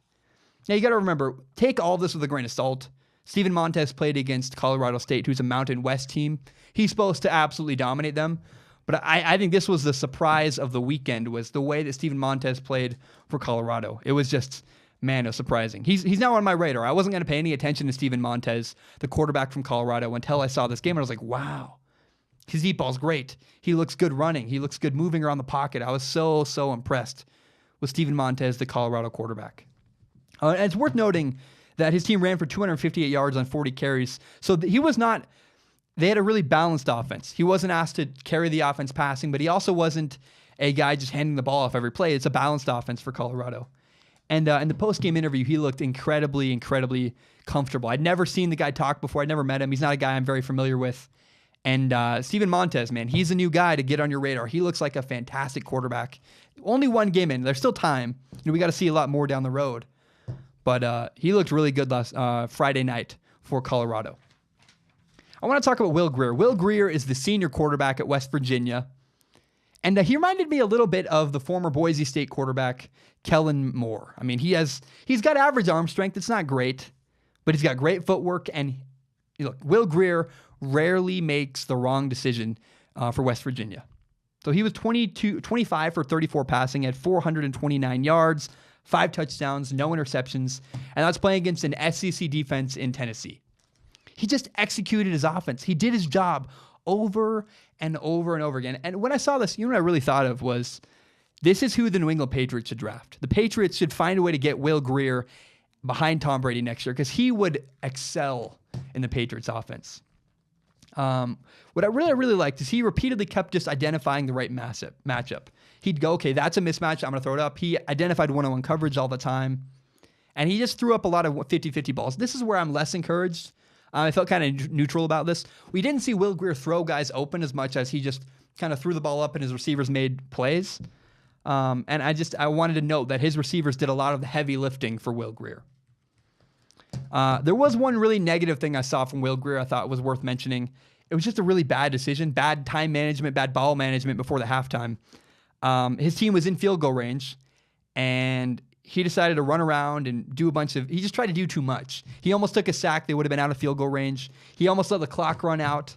Now, you got to remember, take all this with a grain of salt. Steven Montez played against Colorado State, who's a Mountain West team. He's supposed to absolutely dominate them. But I think this was the surprise of the weekend, was the way that Steven Montez played for Colorado. It was just, man, it was surprising. He's now on my radar. I wasn't going to pay any attention to Steven Montez, the quarterback from Colorado, until I saw this game. And I was like, wow, his deep ball's great. He looks good running. He looks good moving around the pocket. I was so impressed with Steven Montez, the Colorado quarterback. And it's worth noting that his team ran for 258 yards on 40 carries. So they had a really balanced offense. He wasn't asked to carry the offense passing, but he also wasn't a guy just handing the ball off every play. It's a balanced offense for Colorado. And in the post-game interview, he looked incredibly comfortable. I'd never seen the guy talk before. I'd never met him. He's not a guy I'm very familiar with. And Steven Montez, man, he's a new guy to get on your radar. He looks like a fantastic quarterback. Only one game in. There's still time. We got to see a lot more down the road. But he looked really good last Friday night for Colorado. I want to talk about Will Grier. Will Grier is the senior quarterback at West Virginia. And he reminded me a little bit of the former Boise State quarterback, Kellen Moore. I mean, he's got average arm strength. It's not great, but he's got great footwork. And look, Will Grier rarely makes the wrong decision for West Virginia. So he was 25 for 34 passing at 429 yards, 5 touchdowns, no interceptions, and that's playing against an SEC defense in Tennessee. He just executed his offense. He did his job over and over and over again. And when I saw this, what I really thought of was, this is who the New England Patriots should draft. The Patriots should find a way to get Will Grier behind Tom Brady next year, because he would excel in the Patriots offense. What I really liked is he repeatedly kept just identifying the right matchup. He'd go, okay, that's a mismatch, I'm going to throw it up. He identified one-on-one coverage all the time. And he just threw up a lot of 50-50 balls. This is where I'm less encouraged. I felt kind of neutral about this. We didn't see Will Grier throw guys open as much as he just kind of threw the ball up and his receivers made plays. And I wanted to note that his receivers did a lot of the heavy lifting for Will Grier. There was one really negative thing I saw from Will Grier I thought was worth mentioning. It was just a really bad decision, bad time management, bad ball management before the halftime. His team was in field goal range, and he decided to run around and do he just tried to do too much. He almost took a sack. They would have been out of field goal range. He almost let the clock run out.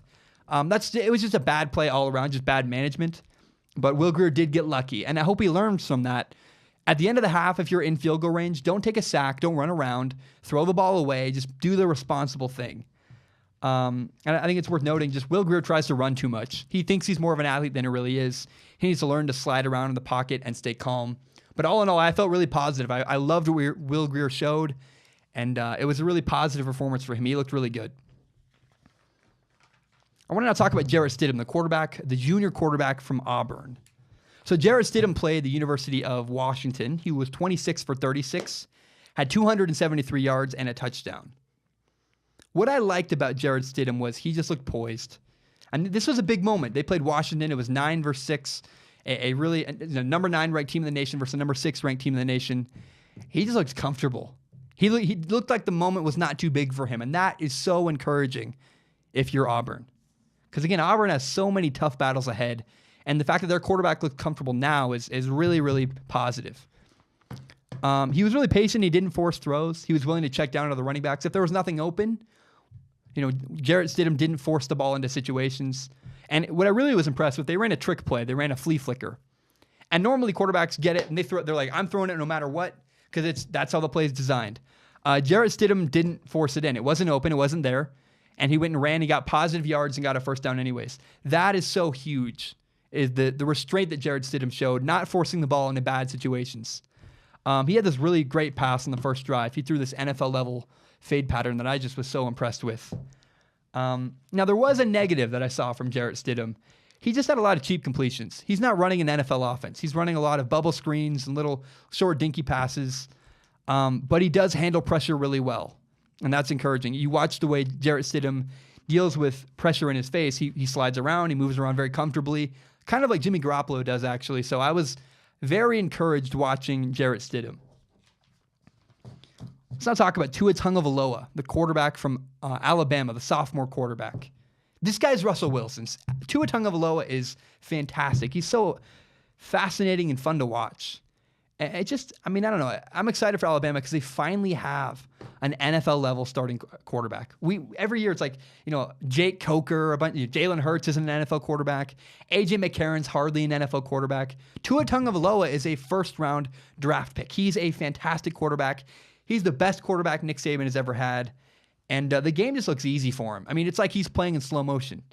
It was just a bad play all around, just bad management. But Will Grier did get lucky, and I hope he learns from that. At the end of the half, if you're in field goal range, don't take a sack, don't run around, throw the ball away, just do the responsible thing. And I think it's worth noting, just Will Grier tries to run too much. He thinks he's more of an athlete than he really is. He needs to learn to slide around in the pocket and stay calm. But all in all, I felt really positive. I loved what Will Grier showed, and it was a really positive performance for him. He looked really good. I want to now talk about Jairus Stidham, the junior quarterback from Auburn. So Jairus Stidham played the University of Washington. He was 26 for 36, had 273 yards and a touchdown. What I liked about Jairus Stidham was he just looked poised. And this was a big moment. They played Washington. It was 9-6, a number 9 ranked team in the nation versus a number 6 ranked team in the nation. He just looked comfortable. He looked like the moment was not too big for him, and that is so encouraging if you're Auburn. Because again, Auburn has so many tough battles ahead, and the fact that their quarterback looked comfortable now is really, really positive. He was really patient. He didn't force throws. He was willing to check down to the running backs. If there was nothing open, Jairus Stidham didn't force the ball into situations. And what I really was impressed with, they ran a trick play. They ran a flea flicker. And normally quarterbacks get it, and they throw it. They're like, I'm throwing it no matter what, because that's how the play is designed. Jairus Stidham didn't force it in. It wasn't open. It wasn't there. And he went and ran. He got positive yards and got a first down anyways. That is so huge, is the restraint that Jairus Stidham showed, not forcing the ball into bad situations. He had this really great pass on the first drive. He threw this NFL-level fade pattern that I just was so impressed with. Now, there was a negative that I saw from Jairus Stidham. He just had a lot of cheap completions. He's not running an NFL offense. He's running a lot of bubble screens and little short, dinky passes. But he does handle pressure really well, and that's encouraging. You watch the way Jairus Stidham deals with pressure in his face. He slides around. He moves around very comfortably, kind of like Jimmy Garoppolo does, actually. So I was very encouraged watching Jairus Stidham. Let's now talk about Tua Tagovailoa, the quarterback from Alabama, the sophomore quarterback. This guy's Russell Wilson. Tua Tagovailoa is fantastic. He's so fascinating and fun to watch. I don't know. I'm excited for Alabama because they finally have an NFL-level starting quarterback. Every year it's like, Jake Coker, Jalen Hertz is an NFL quarterback. A.J. McCarron's hardly an NFL quarterback. Tua Tagovailoa is a first-round draft pick. He's a fantastic quarterback. He's the best quarterback Nick Saban has ever had. And the game just looks easy for him. I mean, it's like he's playing in slow motion.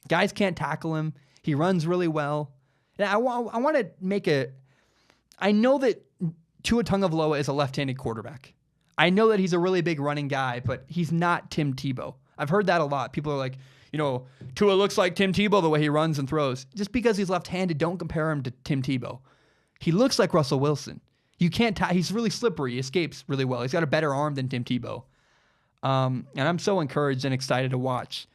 Guys can't tackle him. He runs really well. And I want to make I know that Tua Tagovailoa is a left-handed quarterback. I know that he's a really big running guy, but he's not Tim Tebow. I've heard that a lot. People are like, Tua looks like Tim Tebow the way he runs and throws. Just because he's left-handed, don't compare him to Tim Tebow. He looks like Russell Wilson. You can't he's really slippery. He escapes really well. He's got a better arm than Tim Tebow. And I'm so encouraged and excited to watch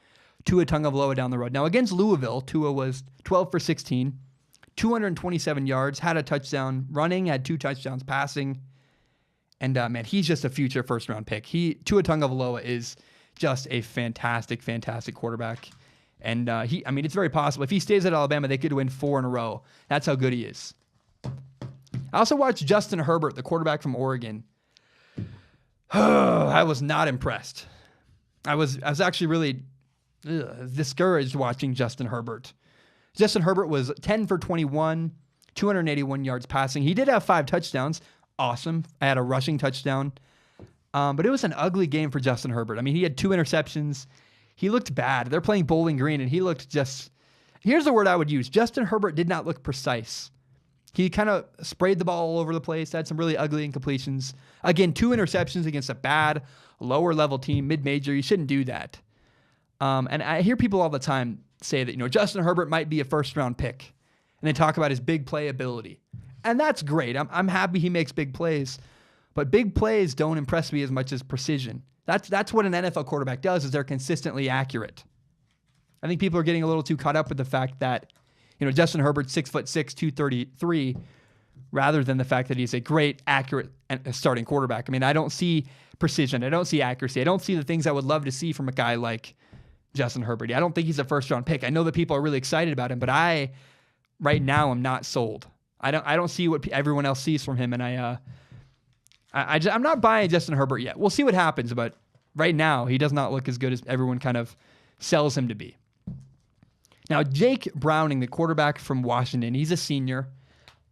Tua Tagovailoa down the road. Now, against Louisville, Tua was 12 for 16, 227 yards, had a touchdown running, had 2 touchdowns passing. And, he's just a future first-round pick. Tua Tagovailoa is just a fantastic, fantastic quarterback. And, it's very possible. If he stays at Alabama, they could win 4 in a row. That's how good he is. I also watched Justin Herbert, the quarterback from Oregon. I was not impressed. I was actually really discouraged watching Justin Herbert. Justin Herbert was 10 for 21, 281 yards passing. He did have 5 touchdowns. Awesome. I had a rushing touchdown. But it was an ugly game for Justin Herbert. I mean, he had 2 interceptions. He looked bad. They're playing Bowling Green, and he looked just... Here's the word I would use. Justin Herbert did not look precise. He kind of sprayed the ball all over the place, had some really ugly incompletions. Again, 2 interceptions against a bad, lower-level team, mid-major. You shouldn't do that. And I hear people all the time say that, Justin Herbert might be a first-round pick. And they talk about his big play ability. And that's great. I'm happy he makes big plays. But big plays don't impress me as much as precision. That's what an NFL quarterback does, is they're consistently accurate. I think people are getting a little too caught up with the fact that Justin Herbert's 6'6", 233, rather than the fact that he's a great, accurate starting quarterback. I mean, I don't see precision. I don't see accuracy. I don't see the things I would love to see from a guy like Justin Herbert. I don't think he's a first-round pick. I know that people are really excited about him, but right now, I'm not sold. I don't see what everyone else sees from him, and I'm not buying Justin Herbert yet. We'll see what happens, but right now, he does not look as good as everyone kind of sells him to be. Now, Jake Browning, the quarterback from Washington, he's a senior.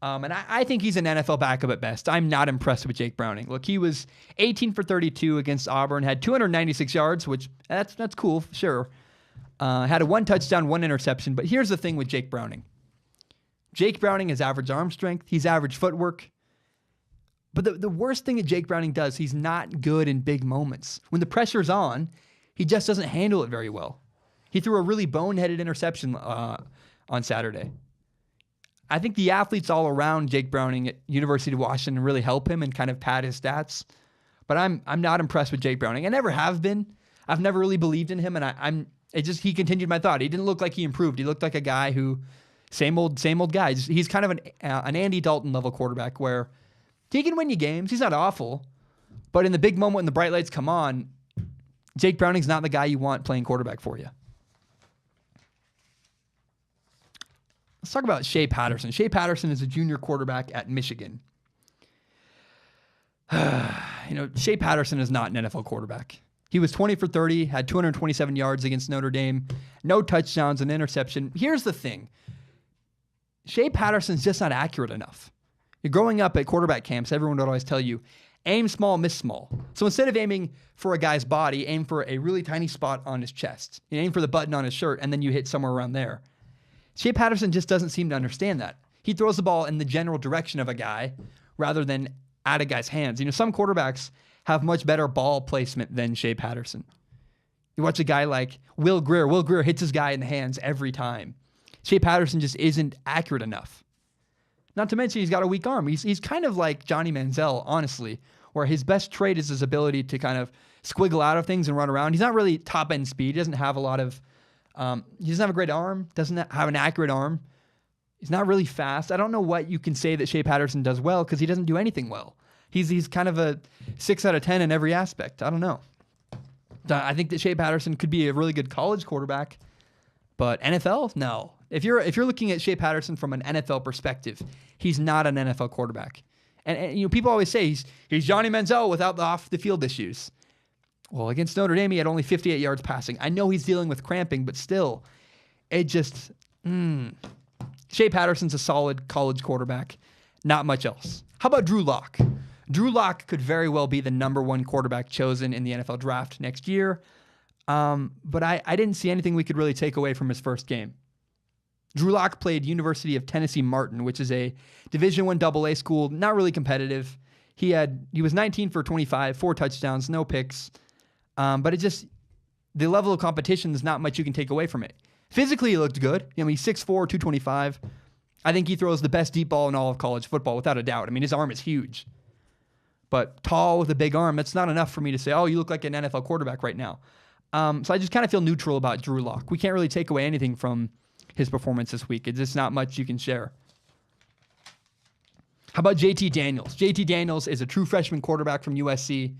And I think he's an NFL backup at best. I'm not impressed with Jake Browning. Look, he was 18 for 32 against Auburn, had 296 yards, which that's cool, sure. Had a 1 touchdown, 1 interception. But here's the thing with Jake Browning. Jake Browning has average arm strength. He's average footwork. But the worst thing that Jake Browning does, he's not good in big moments. When the pressure's on, he just doesn't handle it very well. He threw a really boneheaded interception on Saturday. I think the athletes all around Jake Browning at University of Washington really help him and kind of pad his stats. But I'm not impressed with Jake Browning. I never have been. I've never really believed in him, and he continued my thought. He didn't look like he improved. He looked like a guy who, same old guy. He's kind of an Andy Dalton level quarterback where he can win you games. He's not awful, but in the big moment when the bright lights come on, Jake Browning's not the guy you want playing quarterback for you. Let's talk about Shea Patterson. Shea Patterson is a junior quarterback at Michigan. Shea Patterson is not an NFL quarterback. He was 20 for 30, had 227 yards against Notre Dame, no touchdowns, an interception. Here's the thing. Shea Patterson's just not accurate enough. Growing up at quarterback camps, everyone would always tell you, aim small, miss small. So instead of aiming for a guy's body, aim for a really tiny spot on his chest. You aim for the button on his shirt, and then you hit somewhere around there. Shea Patterson just doesn't seem to understand that. He throws the ball in the general direction of a guy rather than at a guy's hands. Some quarterbacks have much better ball placement than Shea Patterson. You watch a guy like Will Grier. Will Grier hits his guy in the hands every time. Shea Patterson just isn't accurate enough. Not to mention he's got a weak arm. He's kind of like Johnny Manziel, honestly, where his best trait is his ability to kind of squiggle out of things and run around. He's not really top-end speed. He doesn't have a lot of... he doesn't have a great arm, doesn't have an accurate arm. He's not really fast. I don't know what you can say that Shea Patterson does well because he doesn't do anything well. He's kind of a 6 out of 10 in every aspect. I don't know. I think that Shea Patterson could be a really good college quarterback, but NFL, no. If you're looking at Shea Patterson from an NFL perspective, he's not an NFL quarterback. And people always say he's Johnny Manziel without the off the field issues. Well, against Notre Dame, he had only 58 yards passing. I know he's dealing with cramping, but still, it just... Shea Patterson's a solid college quarterback. Not much else. How about Drew Locke? Drew Locke could very well be the number 1 quarterback chosen in the NFL draft next year. But I didn't see anything we could really take away from his first game. Drew Locke played University of Tennessee Martin, which is a Division I AA school, not really competitive. He was 19 for 25, 4 touchdowns, no picks. But the level of competition, there's not much you can take away from it. Physically, he looked good. He's 6'4", 225. I think he throws the best deep ball in all of college football, without a doubt. His arm is huge. But tall with a big arm, that's not enough for me to say, oh, you look like an NFL quarterback right now. So I just kind of feel neutral about Drew Locke. We can't really take away anything from his performance this week. It's just not much you can share. How about JT Daniels? JT Daniels is a true freshman quarterback from USC,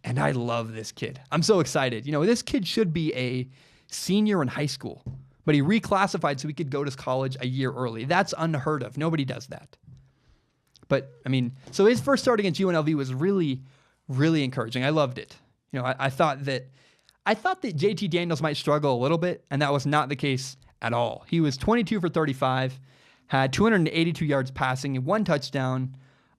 and I love this kid. I'm so excited. This kid should be a senior in high school, but he reclassified so he could go to college a year early. That's unheard of. Nobody does that. But, so his first start against UNLV was really, really encouraging. I loved it. I thought that JT Daniels might struggle a little bit, and that was not the case at all. He was 22 for 35, had 282 yards passing, 1 touchdown,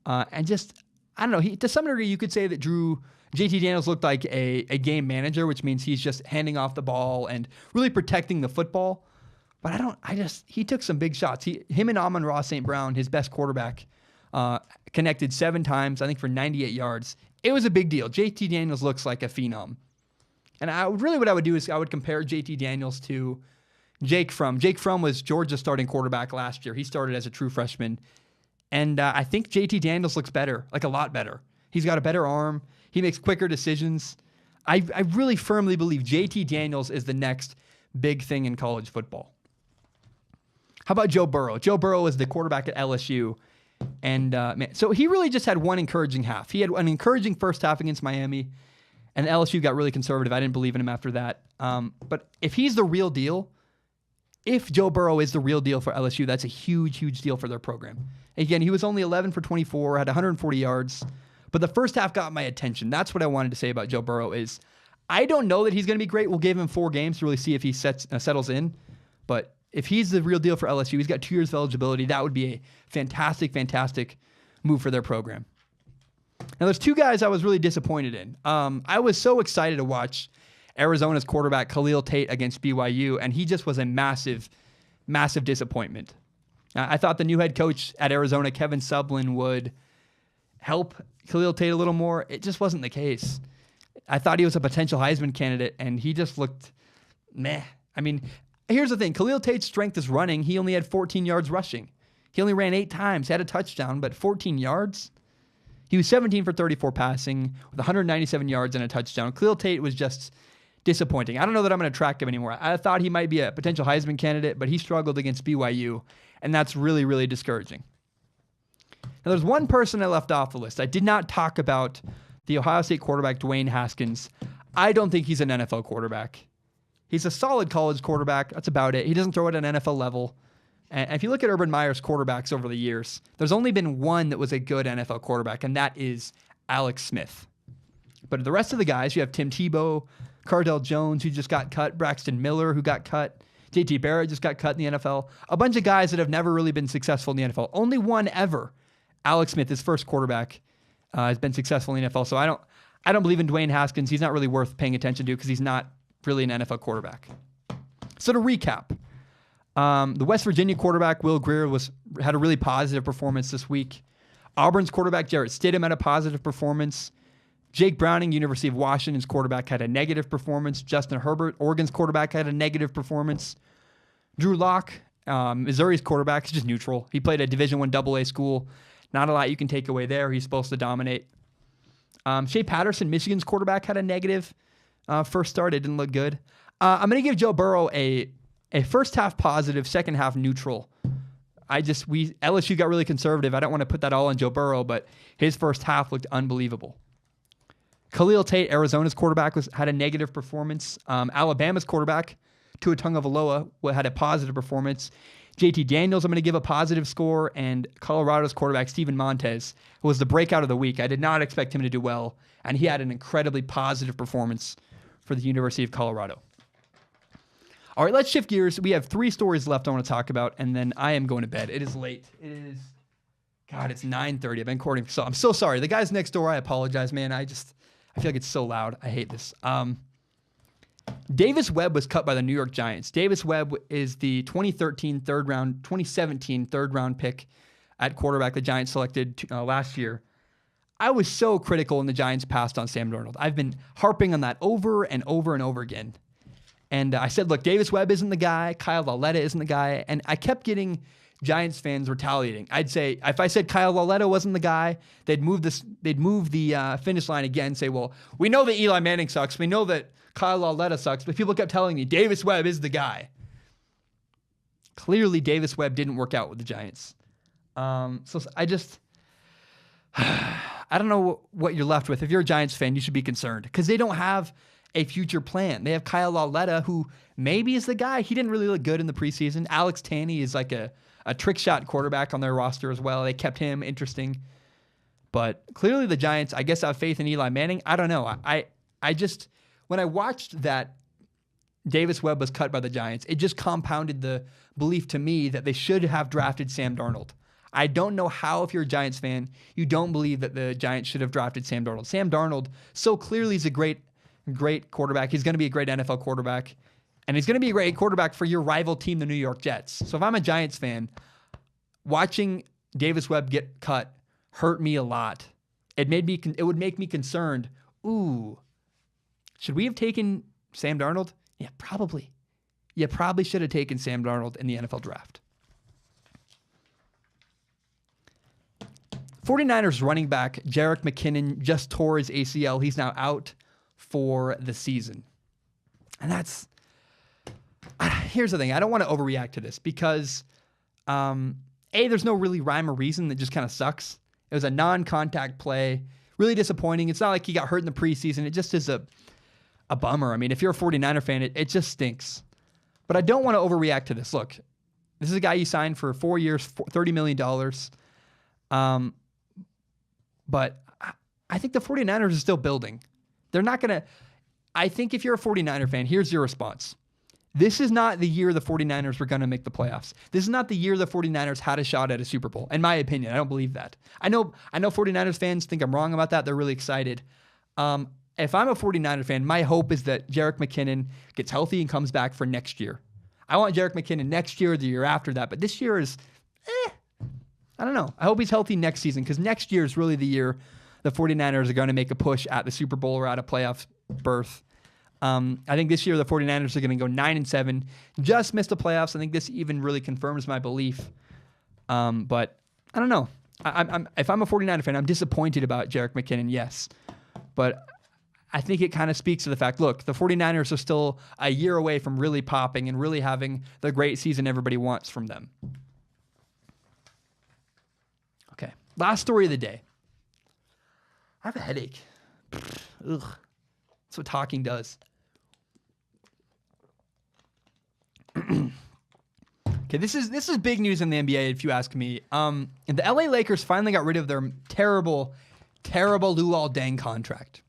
and just, I don't know, to some degree you could say that JT Daniels looked like a game manager, which means he's just handing off the ball and really protecting the football. But he took some big shots. Him and Amon-Ra St. Brown, his best quarterback, connected 7 times, I think for 98 yards. It was a big deal. JT Daniels looks like a phenom. And what I would do is I would compare JT Daniels to Jake Fromm. Jake Fromm was Georgia's starting quarterback last year. He started as a true freshman. And I think JT Daniels looks better, like a lot better. He's got a better arm. He makes quicker decisions. I really firmly believe JT Daniels is the next big thing in college football. How about Joe Burrow? Joe Burrow is the quarterback at LSU. And so he really just had one encouraging half. He had an encouraging first half against Miami, and LSU got really conservative. I didn't believe in him after that. But if he's the real deal, if Joe Burrow is the real deal for LSU, that's a huge, huge deal for their program. Again, he was only 11 for 24, had 140 yards. But the first half got my attention. That's what I wanted to say about Joe Burrow is I don't know that he's going to be great. We'll give him 4 games to really see if he settles in. But if he's the real deal for LSU, he's got 2 years of eligibility. That would be a fantastic, fantastic move for their program. Now, there's 2 guys I was really disappointed in. I was so excited to watch Arizona's quarterback Khalil Tate against BYU, and he just was a massive, massive disappointment. I thought the new head coach at Arizona, Kevin Sublin, would help Khalil Tate a little more. It just wasn't the case. I thought he was a potential Heisman candidate, and he just looked meh. I mean, here's the thing. Khalil Tate's strength is running. He only had 14 yards rushing. He only ran 8 times, had a touchdown, but 14 yards? He was 17 for 34 passing with 197 yards and a touchdown. Khalil Tate was just disappointing. I don't know that I'm going to track him anymore. I thought he might be a potential Heisman candidate, but he struggled against BYU, and that's really, really discouraging. Now, there's one person I left off the list. I did not talk about the Ohio State quarterback, Dwayne Haskins. I don't think he's an NFL quarterback. He's a solid college quarterback. That's about it. He doesn't throw at an NFL level. And if you look at Urban Meyer's quarterbacks over the years, there's only been one that was a good NFL quarterback, and that is Alex Smith. But the rest of the guys, you have Tim Tebow, Cardell Jones, who just got cut, Braxton Miller, who got cut, JT Barrett just got cut in the NFL. A bunch of guys that have never really been successful in the NFL. Only one ever, Alex Smith, his first quarterback, has been successful in the NFL. So I don't believe in Dwayne Haskins. He's not really worth paying attention to because he's not really an NFL quarterback. So to recap, the West Virginia quarterback, Will Grier, had a really positive performance this week. Auburn's quarterback, Jairus Stidham, had a positive performance. Jake Browning, University of Washington's quarterback, had a negative performance. Justin Herbert, Oregon's quarterback, had a negative performance. Drew Locke, Missouri's quarterback, is just neutral. He played at Division I AA school. Not a lot you can take away there. He's supposed to dominate. Shea Patterson, Michigan's quarterback, had a negative first start. It didn't look good. I'm going to give Joe Burrow a first half positive, second half neutral. LSU got really conservative. I don't want to put that all on Joe Burrow, but his first half looked unbelievable. Khalil Tate, Arizona's quarterback, had a negative performance. Alabama's quarterback, Tua Tagovailoa, had a positive performance. JT Daniels, I'm going to give a positive score, and Colorado's quarterback, Steven Montez, was the breakout of the week. I did not expect him to do well, and he had an incredibly positive performance for the University of Colorado. All right, let's shift gears. We have 3 stories left I want to talk about, and then I am going to bed. It is late. It's 9:30. I've been recording, so I'm so sorry. The guys next door, I apologize, man. I feel like it's so loud. I hate this. Davis Webb was cut by the New York Giants. Davis Webb is the 2017 third round pick at quarterback the Giants selected last year. I was so critical when the Giants passed on Sam Darnold. I've been harping on that over and over and over again. And I said, look, Davis Webb isn't the guy. Kyle Lauletta isn't the guy. And I kept getting Giants fans retaliating. I'd say, if I said Kyle Lauletta wasn't the guy, they'd move the finish line again and say, well, we know that Eli Manning sucks. We know that Kyle Lauletta sucks. But people kept telling me Davis Webb is the guy. Clearly, Davis Webb didn't work out with the Giants. So I don't know what you're left with. If you're a Giants fan, you should be concerned because they don't have a future plan. They have Kyle Lauletta, who maybe is the guy. He didn't really look good in the preseason. Alex Tanney is like a trick shot quarterback on their roster as well. They kept him interesting. But clearly the Giants, I guess, have faith in Eli Manning. I don't know. I just, when I watched that Davis Webb was cut by the Giants, it just compounded the belief to me that they should have drafted Sam Darnold. I don't know how, if you're a Giants fan, you don't believe that the Giants should have drafted Sam Darnold. Sam Darnold so clearly is a great quarterback. He's going to be a great NFL quarterback. And he's going to be a great quarterback for your rival team, the New York Jets. So if I'm a Giants fan, watching Davis Webb get cut hurt me a lot. It would make me concerned. Ooh, should we have taken Sam Darnold? Yeah, probably. You probably should have taken Sam Darnold in the NFL draft. 49ers running back Jerick McKinnon just tore his ACL. He's now out for the season. And here's the thing. I don't want to overreact to this because, there's no really rhyme or reason. That just kind of sucks. It was a non-contact play. Really disappointing. It's not like he got hurt in the preseason. It just is a bummer. I mean, if you're a 49er fan, it just stinks. But I don't want to overreact to this. Look, this is a guy you signed for 4 years, $30 million. But I think the 49ers are still building. They're not going to... I think if you're a 49er fan, here's your response. This is not the year the 49ers were going to make the playoffs. This is not the year the 49ers had a shot at a Super Bowl. In my opinion, I don't believe that. I know 49ers fans think I'm wrong about that. They're really excited. If I'm a 49er fan, my hope is that Jerick McKinnon gets healthy and comes back for next year. I want Jerick McKinnon next year or the year after that, but this year is, I don't know. I hope he's healthy next season because next year is really the year the 49ers are going to make a push at the Super Bowl or at a playoff berth. I think this year the 49ers are going to go 9-7, just missed the playoffs. I think this even really confirms my belief. But I don't know. If I'm a 49er fan, I'm disappointed about Jerick McKinnon, yes. But I think it kind of speaks to the fact, look, the 49ers are still a year away from really popping and really having the great season everybody wants from them. Okay, last story of the day. I have a headache. Ugh. That's what talking does. Okay, this is big news in the NBA, if you ask me. And the LA Lakers finally got rid of their terrible Luol Deng contract.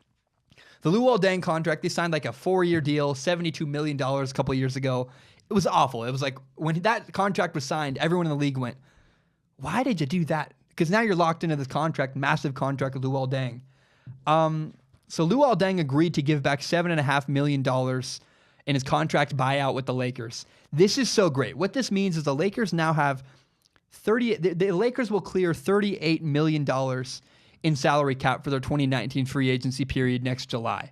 The Luol Deng contract, they signed like a 4-year deal, $72 million a couple of years ago. It was awful. It was like when that contract was signed, everyone in the league went, why did you do that? Because now you're locked into this contract, massive contract with Luol Deng. So Luol Deng agreed to give back $7.5 million in his contract buyout with the Lakers. This is so great. What this means is the Lakers now have the Lakers will clear $38 million in salary cap for their 2019 free agency period next July.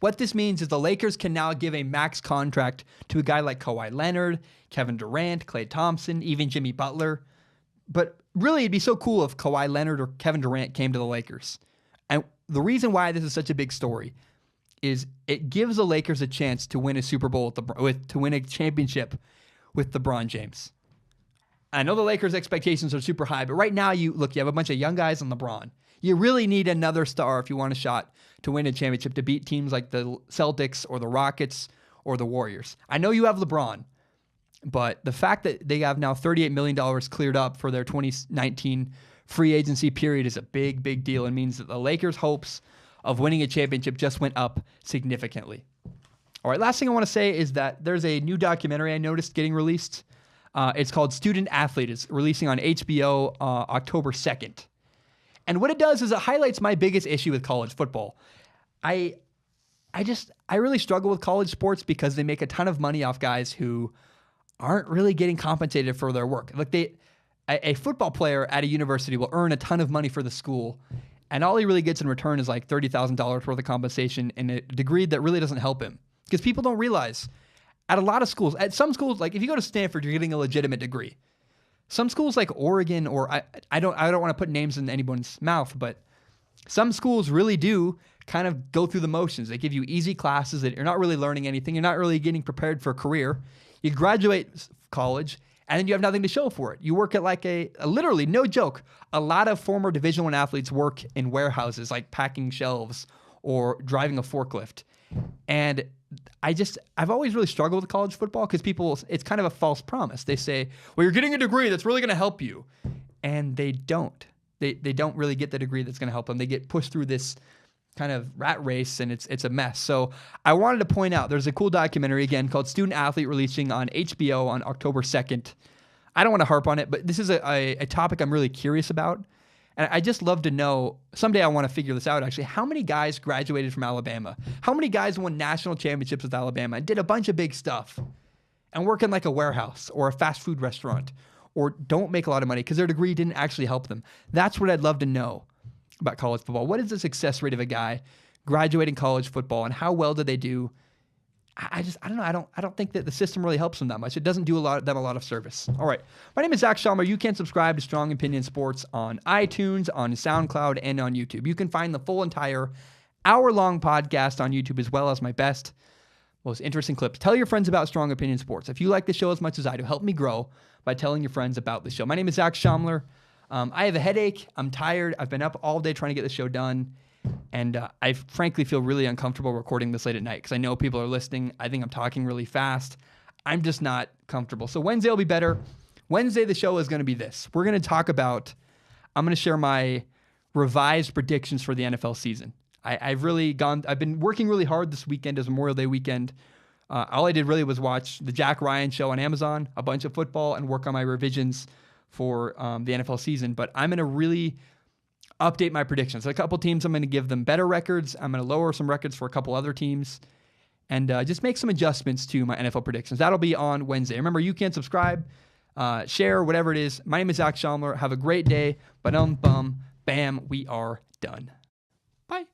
What this means is the Lakers can now give a max contract to a guy like Kawhi Leonard, Kevin Durant, Klay Thompson, even Jimmy Butler. But really, it'd be so cool if Kawhi Leonard or Kevin Durant came to the Lakers. And the reason why this is such a big story is it gives the Lakers a chance to win a Super Bowl to win a championship with LeBron James. I know the Lakers' expectations are super high, but right now you have a bunch of young guys on LeBron. You really need another star if you want a shot to win a championship, to beat teams like the Celtics or the Rockets or the Warriors. I know you have LeBron, but the fact that they have now $38 million cleared up for their 2019 free agency period is a big, big deal. It means that the Lakers' hopes of winning a championship just went up significantly. All right, last thing I want to say is that there's a new documentary I noticed getting released. It's called Student Athlete. It's releasing on HBO October 2nd. And what it does is it highlights my biggest issue with college football. I really struggle with college sports because they make a ton of money off guys who aren't really getting compensated for their work. Like a football player at a university will earn a ton of money for the school, and all he really gets in return is like $30,000 worth of compensation in a degree that really doesn't help him. Because people don't realize at a lot of schools, at some schools, like if you go to Stanford, you're getting a legitimate degree. Some schools like Oregon, or I don't want to put names in anyone's mouth, but some schools really do kind of go through the motions. They give you easy classes that you're not really learning anything. You're not really getting prepared for a career. You graduate college, and then you have nothing to show for it. You work at like a literally, no joke, a lot of former Division I athletes work in warehouses, like packing shelves or driving a forklift. And I've always really struggled with college football because it's kind of a false promise. They say, well, you're getting a degree that's really going to help you. And they don't. They don't really get the degree that's going to help them. They get pushed through this kind of rat race, and it's a mess. So I wanted to point out there's a cool documentary, again, called Student Athlete, releasing on HBO on October 2nd. I don't want to harp on it, but this is a topic I'm really curious about. And I just love to know, someday I want to figure this out actually, how many guys graduated from Alabama? How many guys won national championships with Alabama and did a bunch of big stuff and work in like a warehouse or a fast food restaurant or don't make a lot of money because their degree didn't actually help them? That's what I'd love to know about college football. What is the success rate of a guy graduating college football, and how well did they do? I don't know. I don't think that the system really helps them that much. It doesn't do them a lot of service. All right. My name is Zach Shalmer. You can subscribe to Strong Opinion Sports on iTunes, on SoundCloud, and on YouTube. You can find the full entire hour-long podcast on YouTube, as well as my best, most interesting clips. Tell your friends about Strong Opinion Sports. If you like the show as much as I do, help me grow by telling your friends about the show. My name is Zach Shalmer. I have a headache. I'm tired. I've been up all day trying to get the show done. And I frankly feel really uncomfortable recording this late at night because I know people are listening. I think I'm talking really fast. I'm just not comfortable. So Wednesday will be better. Wednesday, the show is going to be this. We're going to talk about, I'm going to share my revised predictions for the NFL season. I've been working really hard this weekend as Memorial Day weekend. All I did really was watch the Jack Ryan show on Amazon, a bunch of football, and work on my revisions for the NFL season. But I'm going to really update my predictions. A couple teams, I'm going to give them better records. I'm going to lower some records for a couple other teams, and just make some adjustments to my NFL predictions. That'll be on Wednesday. Remember, you can subscribe, share, whatever it is. My name is Zach Schaumler. Have a great day. Bam, we are done. Bye.